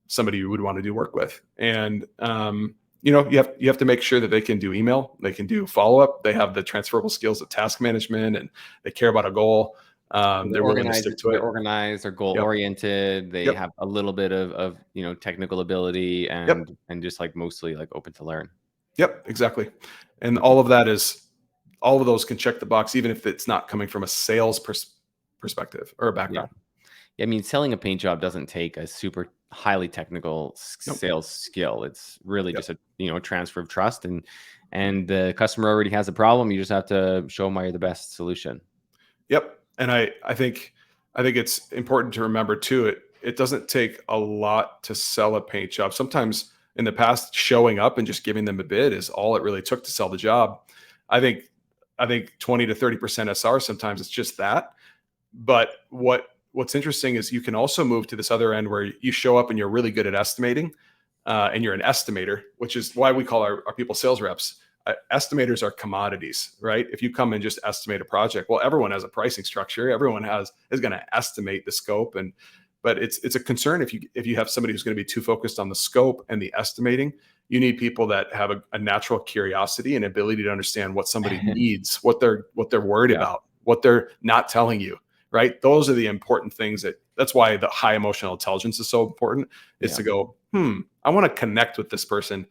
somebody you would want to do work with. And you have to make sure that they can do email, they can do follow-up, they have the transferable skills of task management, and they care about a goal. They're willing to stick to it. They're organized, they're goal Yep. oriented. They Yep. have a little bit of technical ability Yep. and just like mostly like open to learn. Yep. Exactly. And all of those can check the box, even if it's not coming from a sales perspective or a background. I mean, selling a paint job doesn't take a super highly technical Nope. sales skill. It's really Yep. just a transfer of trust, and the customer already has a problem. You just have to show them why you're the best solution. Yep. And I think it's important to remember too, it doesn't take a lot to sell a paint job. Sometimes in the past, showing up and just giving them a bid is all it really took to sell the job. I think 20 to 30% SR, sometimes it's just that. But what's interesting is you can also move to this other end where you show up and you're really good at estimating, and you're an estimator, which is why we call our people sales reps. Estimators are commodities, right? If you come and just estimate a project, well, everyone has a pricing structure. Everyone is going to estimate the scope, but it's a concern if you have somebody who's going to be too focused on the scope and the estimating. You need people that have a natural curiosity and ability to understand what somebody needs, what they're worried about, what they're not telling you, right? Those are the important things. That's why the high emotional intelligence is so important, is to go, I want to connect with this person.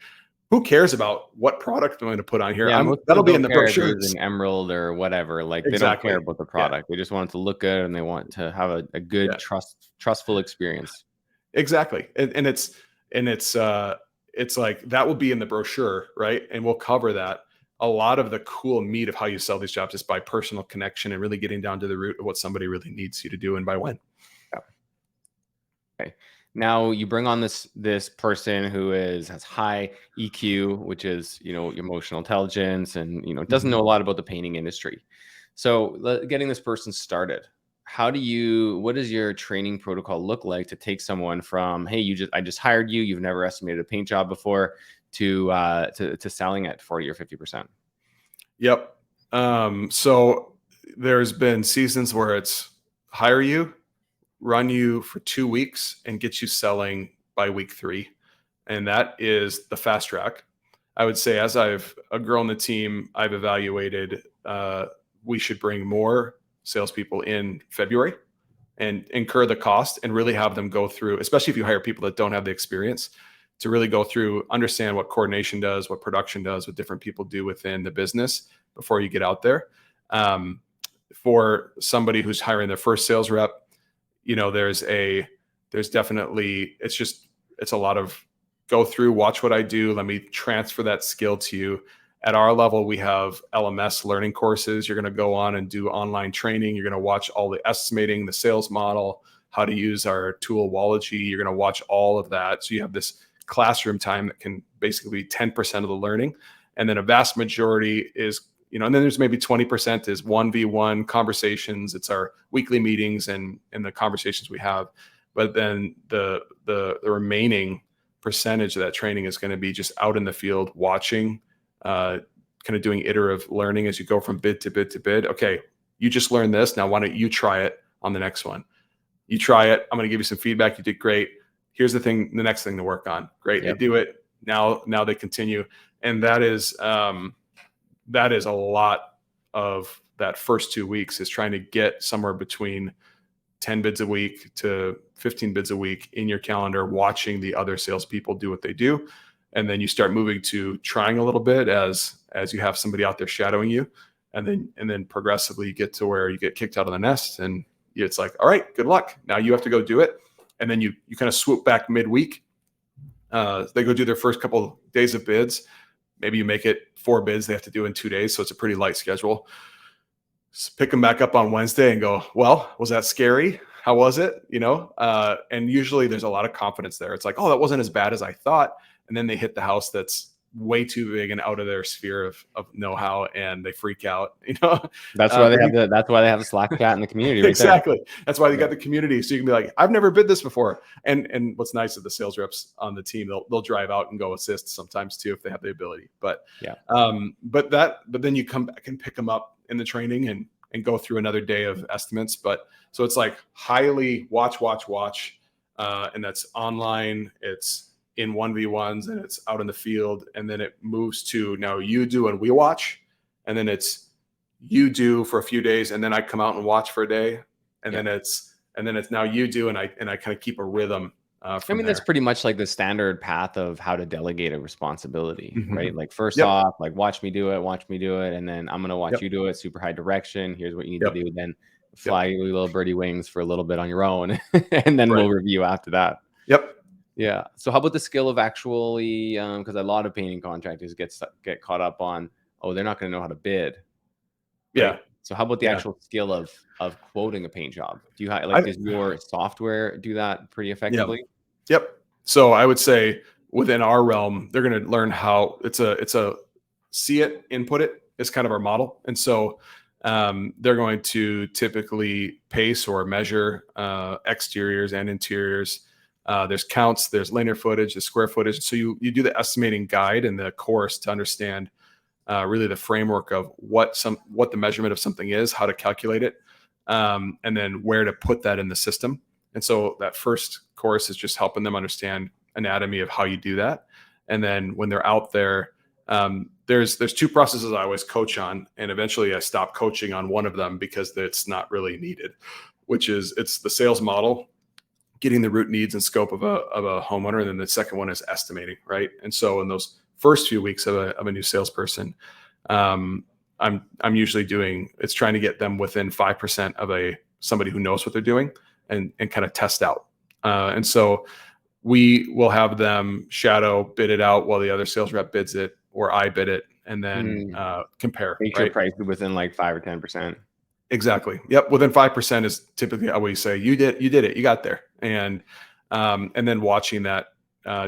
Who cares about what product I'm going to put on here? Most That'll people be don't in the care if brochures. it's an emerald or whatever. Like they don't Exactly. care about the product. They just want it to look good and they want to have a good trustful experience. Exactly. And it's like that will be in the brochure, right? And we'll cover that. A lot of the cool meat of how you sell these jobs is by personal connection and really getting down to the root of what somebody really needs you to do and by when. Okay. Now you bring on this person who has high EQ, which is emotional intelligence, and doesn't know a lot about the painting industry. So getting this person started, what does your training protocol look like to take someone from, hey, I just hired you, you've never estimated a paint job before, to selling at 40 or 50%? Yep. So there's been seasons where it's hire you, run you for 2 weeks, and get you selling by week 3. And that is the fast track. I would say as I've grown the team, I've evaluated we should bring more salespeople in February and incur the cost and really have them go through, especially if you hire people that don't have the experience, to really go through, understand what coordination does, what production does, what different people do within the business before you get out there. For somebody who's hiring their first sales rep, there's definitely, it's a lot of go through, watch what I do. Let me transfer that skill to you. At our level, we have LMS learning courses. You're going to go on and do online training. You're going to watch all the estimating, the sales model, how to use our tool Wallogy. You're going to watch all of that. So you have this classroom time that can basically be 10% of the learning. And then a vast majority is, and then there's maybe 20% is 1v1 conversations. It's our weekly meetings and the conversations we have. But then the remaining percentage of that training is going to be just out in the field, watching, kind of doing iterative learning as you go from bid to bid to bid. Okay, you just learned this. Now, why don't you try it on the next one? You try it. I'm going to give you some feedback. You did great. Here's the next thing to work on. Great. Yep. They do it. Now they continue. And that is a lot of that first 2 weeks, is trying to get somewhere between 10 bids a week to 15 bids a week in your calendar, watching the other salespeople do what they do. And then you start moving to trying a little bit as you have somebody out there shadowing you. And then progressively you get to where you get kicked out of the nest, and it's like, all right, good luck. Now you have to go do it. And then you kind of swoop back midweek. They go do their first couple days of bids. Maybe you make it 4 bids they have to do in 2 days. So it's a pretty light schedule. Just pick them back up on Wednesday and go, well, was that scary? How was it? And usually there's a lot of confidence there. It's like, oh, that wasn't as bad as I thought. And then they hit the house that's way too big and out of their sphere of know-how, and they freak out. That's why they have a Slack chat in the community. Right exactly. There. That's why they got the community. So you can be like, I've never bid this before. And what's nice is the sales reps on the team, they'll drive out and go assist sometimes too, if they have the ability. But but then you come back and pick them up in the training and go through another day of estimates. But so it's like highly watch. And that's online. It's in 1v1s and it's out in the field. And then it moves to now you do and we watch. And then it's you do for a few days. And then I come out and watch for a day. And then it's now you do. And I kind of keep a rhythm from there. That's pretty much like the standard path of how to delegate a responsibility, right? Like first Yep. off, like watch me do it. And then I'm going to watch you do it. Super high direction. Here's what you need to do. Then fly your little birdie wings for a little bit on your own. And then we'll review after that. Yep. Yeah. So how about the skill of actually, because a lot of painting contractors get caught up on, oh, they're not going to know how to bid. Right? Yeah. So how about the actual skill of quoting a paint job? Do you have does your software do that pretty effectively? Yep. So I would say within our realm, they're going to learn how it's a see it, input it is kind of our model. And so they're going to typically pace or measure exteriors and interiors. There's counts, there's linear footage, the square footage. So you do the estimating guide and the course to understand really the framework of what the measurement of something is, how to calculate it, and then where to put that in the system. And so that first course is just helping them understand anatomy of how you do that. And then when they're out there, there's two processes I always coach on, and eventually I stopped coaching on one of them because it's not really needed, which is it's the sales model, getting the root needs and scope of a homeowner, and then the second one is estimating, right? And so in those first few weeks of a new salesperson, I'm usually it's trying to get them within 5% of somebody who knows what they're doing and kind of test out. And so we will have them shadow bid it out while the other sales rep bids it, or I bid it, and then compare. Make your price within like 5 or 10%. Exactly. Yep. Within 5% is typically how we say you did it, you got there. And then watching that,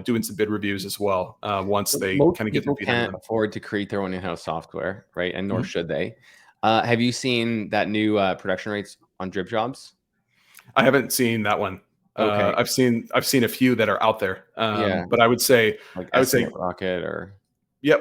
doing some bid reviews as well. Once they kind of get their feet on can't afford to create their own in-house software, right? And nor should they. Have you seen that new production rates on drip jobs? I haven't seen that one. Okay. I've seen a few that are out there. But I would say Rocket or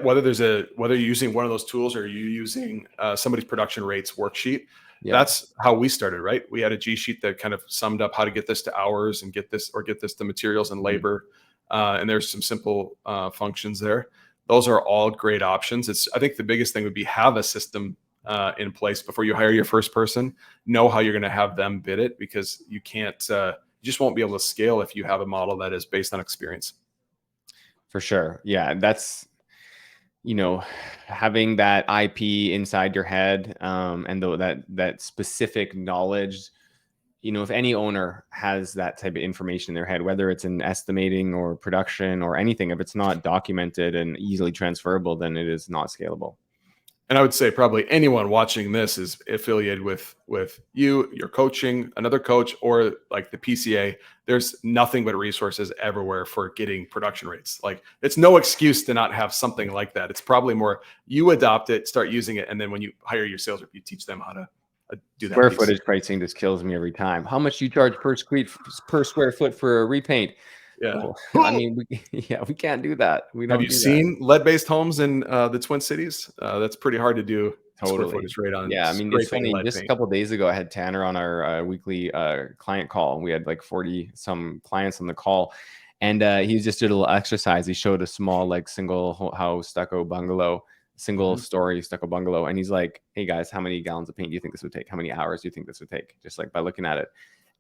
whether you're using one of those tools or you're using somebody's production rates worksheet. That's how we started, right? We had a G sheet that kind of summed up how to get this to hours and get this to materials and labor. And there's some simple functions there. Those are all great options. I think the biggest thing would be have a system in place before you hire your first person. Know how you're going to have them bid it, because you can't, you just won't be able to scale if you have a model that is based on experience. For sure. Yeah. That's, having that IP inside your head, and that specific knowledge, if any owner has that type of information in their head, whether it's in estimating or production or anything, if it's not documented and easily transferable, then it is not scalable. And I would say probably anyone watching this is affiliated with you're coaching, another coach, or like the PCA. There's nothing but resources everywhere for getting production rates. Like, it's no excuse to not have something like that. It's probably more you adopt it, start using it, and then when you hire your sales rep, you teach them how to do that. Square footage pricing just kills me every time. How much do you charge per square foot for a repaint? Yeah. Well, we can't do that. Have you seen lead-based homes in the Twin Cities? That's pretty hard to do. Totally. Square footage rate on. Yeah, it's funny. Just a couple of days ago, I had Tanner on our weekly client call. We had like 40 some clients on the call, and he just did a little exercise. He showed a small like single house stucco bungalow, single story stucco bungalow, and he's like, "Hey guys, how many gallons of paint do you think this would take? How many hours do you think this would take?" Just like by looking at it.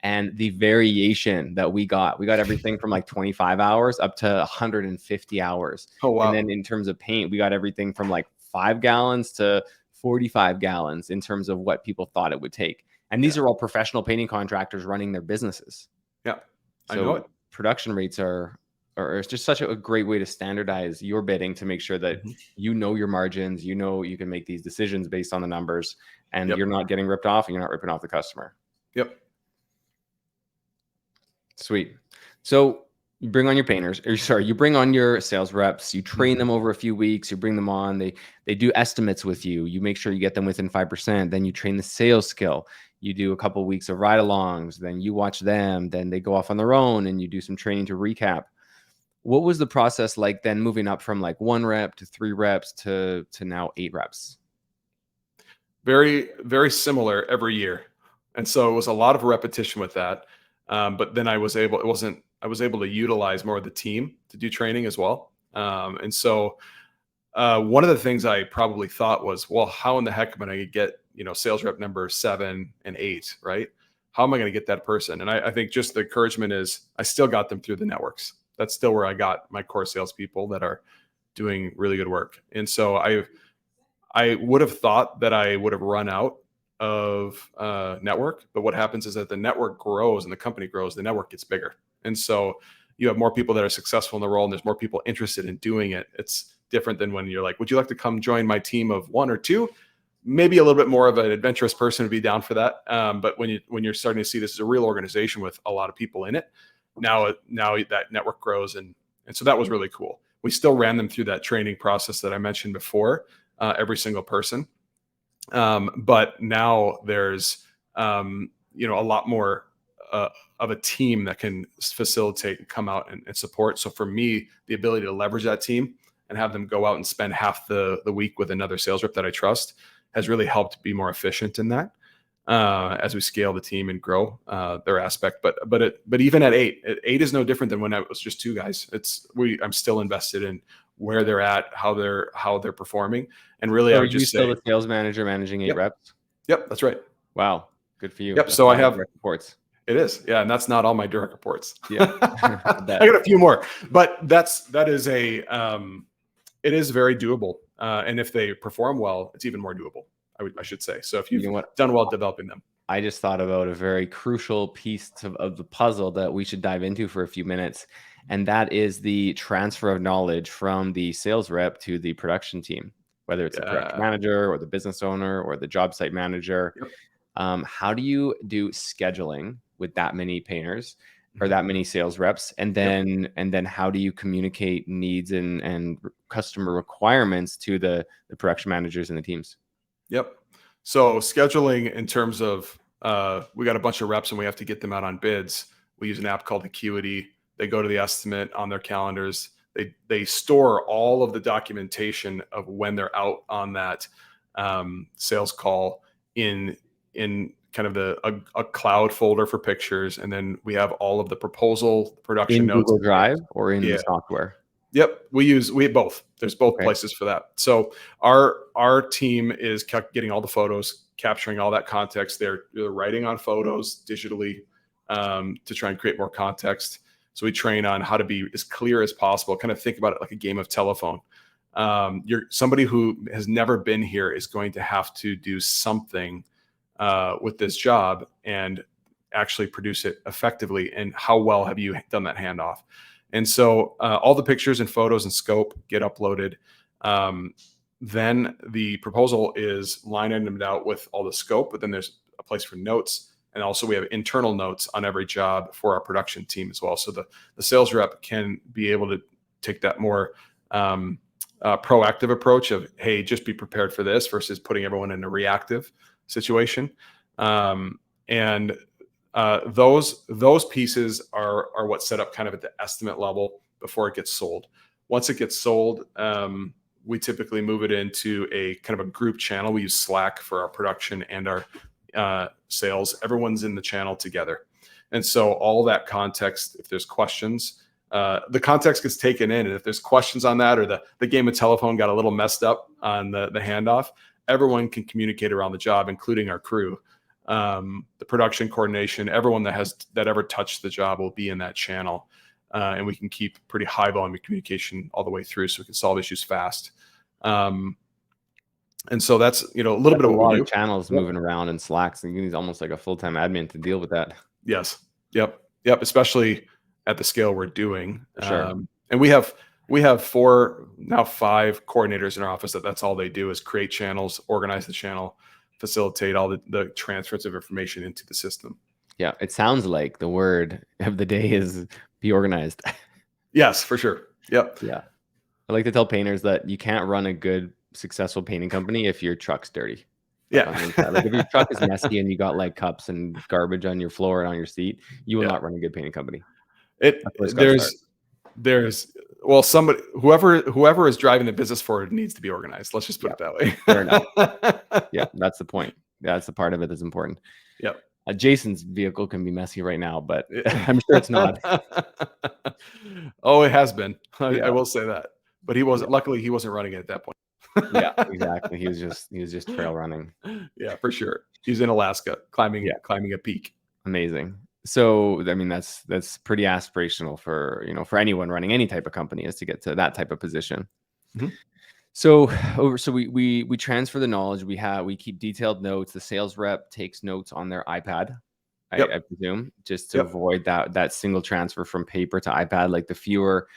And the variation that we got everything from like 25 hours up to 150 hours. Oh, wow. And then in terms of paint, we got everything from like 5 gallons to 45 gallons in terms of what people thought it would take. And these are all professional painting contractors running their businesses. Yeah, I know it. Production rates are it's just such a great way to standardize your bidding to make sure that you know your margins, you can make these decisions based on the numbers, and you're not getting ripped off and you're not ripping off the customer. Yep. Sweet. So you bring on your painters, you bring on your sales reps, you train them over a few weeks, you bring them on, they do estimates with you, you make sure you get them within 5%, then you train the sales skill, you do a couple of weeks of ride-alongs, then you watch them, then they go off on their own and you do some training to recap. What was the process like then, moving up from like 1 rep to 3 reps to now 8 reps? Very, very similar every year. And so it was a lot of repetition with that. But then it wasn't I was able to utilize more of the team to do training as well. And so one of the things I probably thought was, well, how in the heck am I going to get, sales rep number 7 and 8, right? How am I going to get that person? And I think just the encouragement is I still got them through the networks. That's still where I got my core salespeople that are doing really good work. And so I would have thought that I would have run out of network, but what happens is that the network grows and the company grows, the network gets bigger. And so you have more people that are successful in the role and there's more people interested in doing it. It's different than when you're like, would you like to come join my team of 1 or 2? Maybe a little bit more of an adventurous person would be down for that. But when you're starting to see this is a real organization with a lot of people in it, now that network grows. And so that was really cool. We still ran them through that training process that I mentioned before, every single person. But now there's, a lot more of a team that can facilitate and come out and support. So for me, the ability to leverage that team and have them go out and spend half the week with another sales rep that I trust has really helped be more efficient in that as we scale the team and grow their aspect. But even at 8 is no different than when I was just 2 guys. I'm still invested in where they're at, how they're performing, and really, So I would just still say, the sales manager managing 8 reps. Yep, that's right. Wow, good for you. Yep. That's So I have direct reports. It is, yeah, and that's not all my direct reports. Yeah, I got a few more, but it is very doable. And if they perform well, it's even more doable. I should say. So if you've done well developing them. I just thought about a very crucial piece of the puzzle that we should dive into for a few minutes. And that is the transfer of knowledge from the sales rep to the production team, whether it's the production manager or the business owner or the job site manager. Yep. How do you do scheduling with that many painters or that many sales reps? And then how do you communicate needs and customer requirements to the production managers and the teams? Yep. So scheduling in terms of, we got a bunch of reps and we have to get them out on bids. We use an app called Acuity. They go to the estimate on their calendars. They store all of the documentation of when they're out on that sales call in kind of a cloud folder for pictures. And then we have all of the proposal production notes. In Google Drive or in the software? Yep. We have both. There's both places for that. So our team is getting all the photos, capturing all that context. They're writing on photos digitally to try and create more context. So we train on how to be as clear as possible. Kind of think about it like a game of telephone. Somebody who has never been here is going to have to do something with this job and actually produce it effectively. And how well have you done that handoff? And so all the pictures and photos and scope get uploaded. Then the proposal is line itemed out with all the scope, but then there's a place for notes. And also we have internal notes on every job for our production team as well. So the sales rep can be able to take that more proactive approach of, hey, just be prepared for this versus putting everyone in a reactive situation. Those pieces are what set up kind of at the estimate level before it gets sold. Once it gets sold, we typically move it into a kind of a group channel. We use Slack for our production and our sales. Everyone's in the channel together. And so all that context, if there's questions, the context gets taken in. And if there's questions on that or the game of telephone got a little messed up on the handoff, everyone can communicate around the job, including our crew. The production coordination, everyone that ever touched the job will be in that channel. And we can keep pretty high volume of communication all the way through so we can solve issues fast. And so that's, a little bit of what we do. Channels moving around in Slack. So you need almost like a full-time admin to deal with that. Yes. Yep. Especially at the scale we're doing. Sure. And we have 4, now 5 coordinators in our office that's all they do is create channels, organize the channel, facilitate all the transfers of information into the system. Yeah. It sounds like the word of the day is be organized. Yes, for sure. Yep. Yeah. I like to tell painters that you can't run a good, successful painting company if your truck's dirty. Yeah. Like if your truck is messy and you got like cups and garbage on your floor and on your seat, you will not run a good painting company. Somebody, whoever is driving the business forward needs to be organized. Let's just put it that way. Fair enough. Yeah, that's the point. That's the part of it that's important. Yep. Jason's vehicle can be messy right now, but I'm sure it's not. Oh, it has been. I Yeah. will say that. But he wasn't. Yeah. Luckily, he wasn't running it at that point. Yeah, exactly. He was just trail running. Yeah, for sure. He's in Alaska climbing a peak. Amazing. So, I mean, that's pretty aspirational for, for anyone running any type of company, is to get to that type of position. Mhm. So we transfer the knowledge. We keep detailed notes. The sales rep takes notes on their iPad, I Yep. presume, just to Yep. avoid that single transfer from paper to iPad. Like the fewer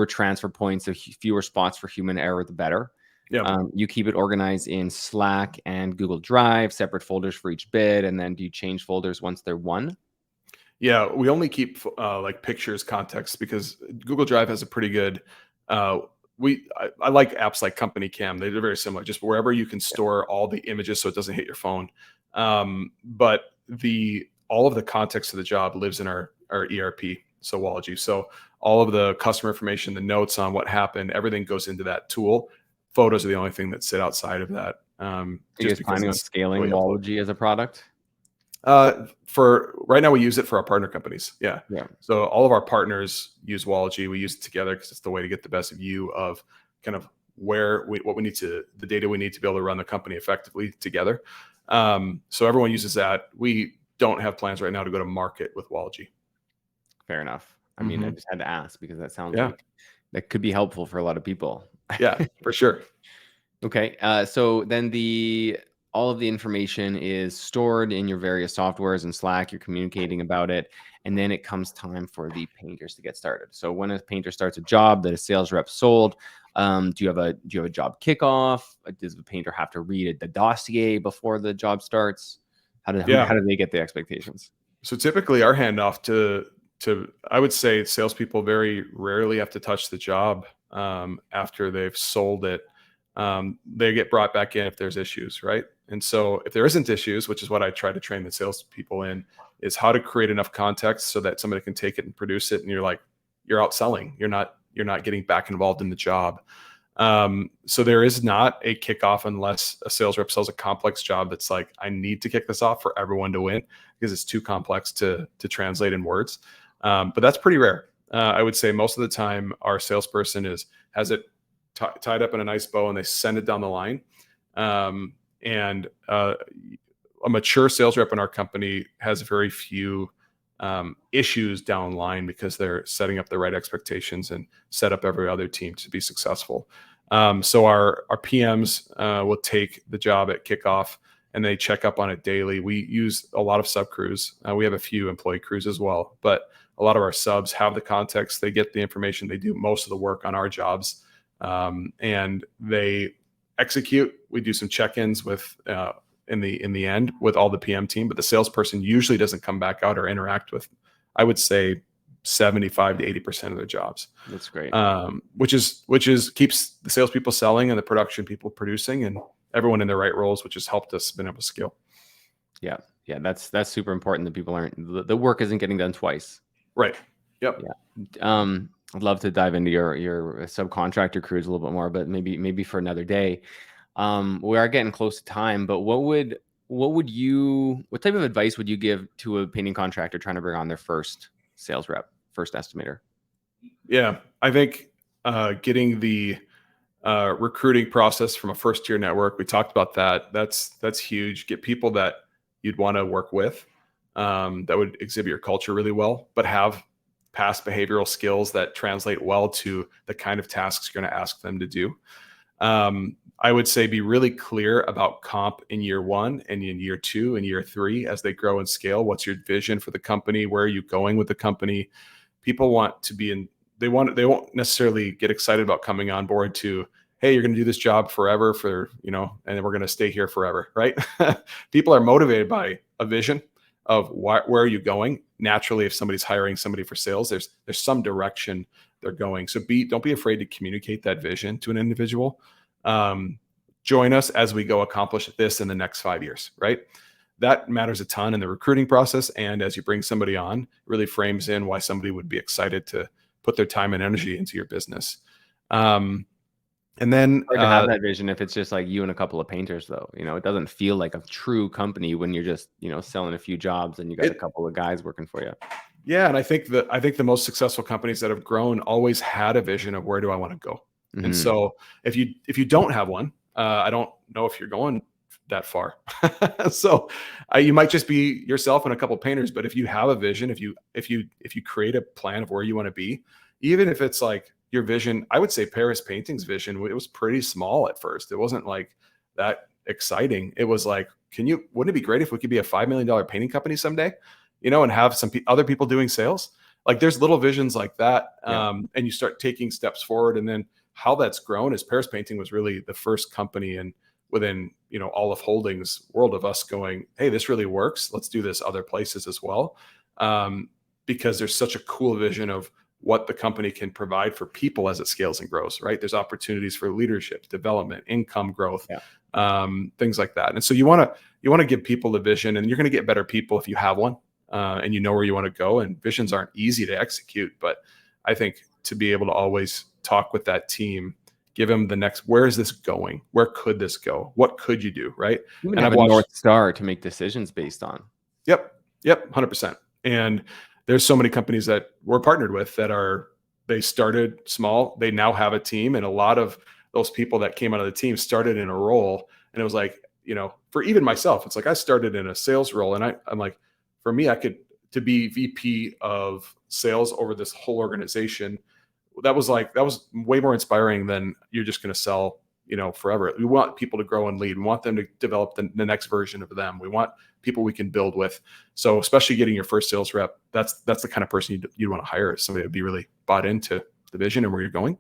transfer points, the fewer spots for human error, the better. Yep. You keep it organized in Slack and Google Drive, separate folders for each bid, and then do you change folders once they're won? Yeah, we only keep like pictures, context, because Google Drive has a pretty good. I like apps like Company Cam. They're very similar, just wherever you can store all the images so it doesn't hit your phone. But all of the context of the job lives in our ERP, so Wology. So all of the customer information, the notes on what happened, everything goes into that tool. Photos are the only thing that sit outside of that. Are you Just guys because planning on it's the way scaling you upload. Wology as a product? For right now, we use it for our partner companies. Yeah. Yeah. So all of our partners use Wology. We use it together because it's the way to get the best view of kind of what we need to, the data we need to be able to run the company effectively together. So everyone uses that. We don't have plans right now to go to market with Wology. Fair enough. I mean, I just had to ask because that sounds Yeah. like that could be helpful for a lot of people. Yeah, for sure. Okay. So then all of the information is stored in your various softwares and Slack. You're communicating about it, and then it comes time for the painters to get started. So when a painter starts a job that a sales rep sold, do you have a job kickoff? Does the painter have to read the dossier before the job starts? How do they get the expectations? So typically our handoff to I would say salespeople very rarely have to touch the job after they've sold it. They get brought back in if there's issues, right? And so if there isn't issues, which is what I try to train the salespeople in, is how to create enough context so that somebody can take it and produce it, and you're out selling. You're not getting back involved in the job. So there is not a kickoff unless a sales rep sells a complex job that's like, I need to kick this off for everyone to win because it's too complex to translate in words. But that's pretty rare. I would say most of the time our salesperson has it tied up in a nice bow and they send it down the line. And a mature sales rep in our company has very few issues down the line because they're setting up the right expectations and set up every other team to be successful. So our PMs will take the job at kickoff and they check up on it daily. We use a lot of sub crews. We have a few employee crews as well, but a lot of our subs have the context. They get the information. They do most of the work on our jobs, and they execute. We do some check-ins with in the end with all the PM team, but the salesperson usually doesn't come back out or interact with, I would say, 75 to 80% of their jobs. That's great. Which is keeps the salespeople selling and the production people producing and everyone in their right roles, which has helped us been able to scale. Yeah. That's super important that people aren't, the work isn't getting done twice. Right. Yep. Yeah. I'd love to dive into your subcontractor crews a little bit more, but maybe for another day. We are getting close to time, but what type of advice would you give to a painting contractor trying to bring on their first sales rep, first estimator? Yeah, I think getting the recruiting process from a first tier network, we talked about that. That's huge. Get people that you'd want to work with, that would exhibit your culture really well, but have past behavioral skills that translate well to the kind of tasks you're going to ask them to do. I would say be really clear about comp in year 1 and in year 2 and year 3 as they grow and scale. What's your vision for the company? Where are you going with the company? People want to be in, they won't necessarily get excited about coming on board to, hey, you're going to do this job forever and then we're going to stay here forever, right? People are motivated by a vision of where are you going? Naturally, if somebody's hiring somebody for sales, there's some direction they're going. So don't be afraid to communicate that vision to an individual. Join us as we go accomplish this in the next 5 years, right? That matters a ton in the recruiting process. And as you bring somebody on, really frames in why somebody would be excited to put their time and energy into your business. And then Hard to have that vision if it's just like you and a couple of painters, though. It doesn't feel like a true company when you're just, selling a few jobs and you got a couple of guys working for you. Yeah, and I think the most successful companies that have grown always had a vision of where do I want to go. Mm-hmm. And so if you don't have one, I don't know if you're going that far. So you might just be yourself and a couple of painters, but if you have a vision, if you create a plan of where you want to be, even if it's like your vision, I would say Paris Painting's vision, it was pretty small at first. It wasn't like that exciting. It was like, wouldn't it be great if we could be a $5 million painting company someday? And have some other people doing sales. Like there's little visions like that. And you start taking steps forward. And then how that's grown is Paris Painting was really the first company within, Aleph Holdings world of us going, hey, this really works. Let's do this other places as well. Because there's such a cool vision of what the company can provide for people as it scales and grows, right? There's opportunities for leadership, development, income growth, things like that. And so you want to give people the vision, and you're going to get better people if you have one. And you know where you want to go, and visions aren't easy to execute, but I think to be able to always talk with that team, give them the next, where is this going? Where could this go? What could you do? Right. And have a North Star to make decisions based on. Yep. 100%. And there's so many companies that we're partnered with they started small. They now have a team. And a lot of those people that came out of the team started in a role. And it was like, for even myself, it's like I started in a sales role, and I'm like, for me, to be VP of sales over this whole organization, that was way more inspiring than you're just going to sell, forever. We want people to grow and lead. We want them to develop the next version of them. We want people we can build with. So especially getting your first sales rep, that's the kind of person you'd want to hire, is somebody that would be really bought into the vision and where you're going.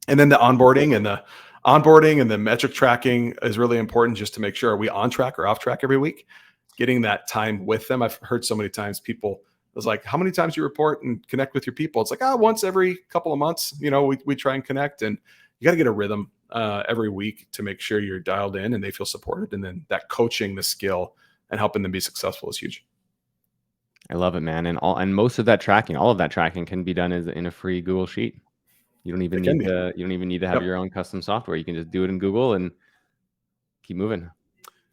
And then the onboarding and the metric tracking is really important, just to make sure, are we on track or off track every week? Getting that time with them. I've heard so many times people was like, how many times you report and connect with your people? It's like, once every couple of months, we try and connect, and you got to get a rhythm every week to make sure you're dialed in and they feel supported. And then that coaching, the skill, and helping them be successful is huge. I love it, man. And most of that tracking, all of that tracking can be done in a free Google Sheet. You don't even need to have your own custom software. You can just do it in Google and keep moving.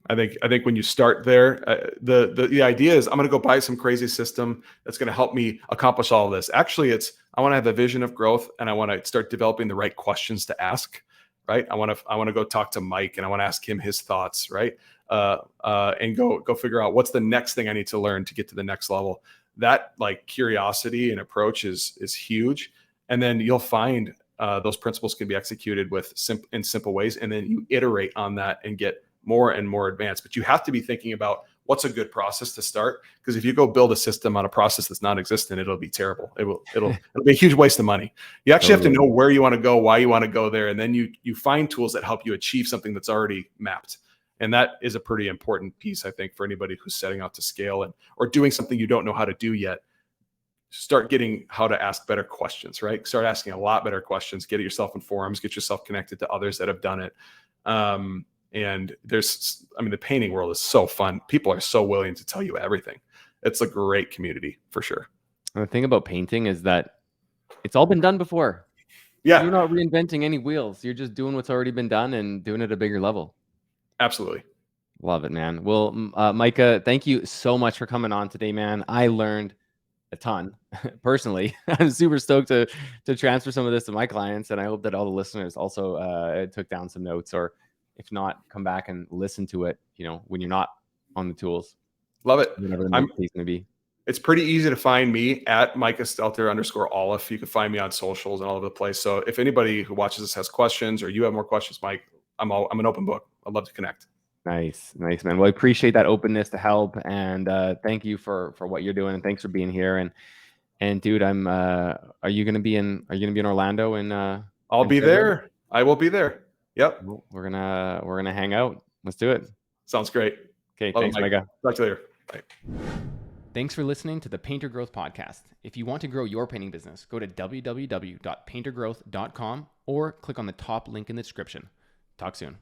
I think when you start there, the idea is, I'm going to go buy some crazy system that's going to help me accomplish all of this. Actually, I want to have a vision of growth, and I want to start developing the right questions to ask. Right? I want to go talk to Mike, and I want to ask him his thoughts. Right? And go figure out what's the next thing I need to learn to get to the next level. That curiosity and approach is huge, and then you'll find those principles can be executed in simple ways, and then you iterate on that and get more and more advanced. But you have to be thinking about what's a good process to start, because if you go build a system on a process that's non-existent, it'll be terrible. It'll be a huge waste of money. You actually have to know where you want to go, why you want to go there, and then you find tools that help you achieve something that's already mapped. And that is a pretty important piece, I think, for anybody who's setting out to scale or doing something you don't know how to do yet. Start getting how to ask better questions, right? Start asking a lot better questions. Get yourself in forums, get yourself connected to others that have done it. And the painting world is so fun. People are so willing to tell you everything. It's a great community for sure. And the thing about painting is that it's all been done before. Yeah. You're not reinventing any wheels. You're just doing what's already been done and doing it at a bigger level. Absolutely. Love it, man. Well, Micah, thank you so much for coming on today, man. I learned a ton personally. I'm super stoked to transfer some of this to my clients, and I hope that all the listeners also took down some notes, or if not, come back and listen to it, when you're not on the tools. Love it. Whatever the case may be. It's pretty easy to find me at Micah Stelter _Aleph. You can find me on socials and all over the place. So if anybody who watches this has questions, or you have more questions, Mike, I'm an open book. I'd love to connect. Nice, man. Well, I appreciate that openness to help, and thank you for what you're doing, and thanks for being here. And dude, are you gonna be in Orlando? I'll be there. I will be there. Yep. We're gonna hang out. Let's do it. Sounds great. Okay. Thanks, Micah. Talk to you later. Bye. Thanks for listening to the Painter Growth Podcast. If you want to grow your painting business, go to www.paintergrowth.com or click on the top link in the description. Talk soon.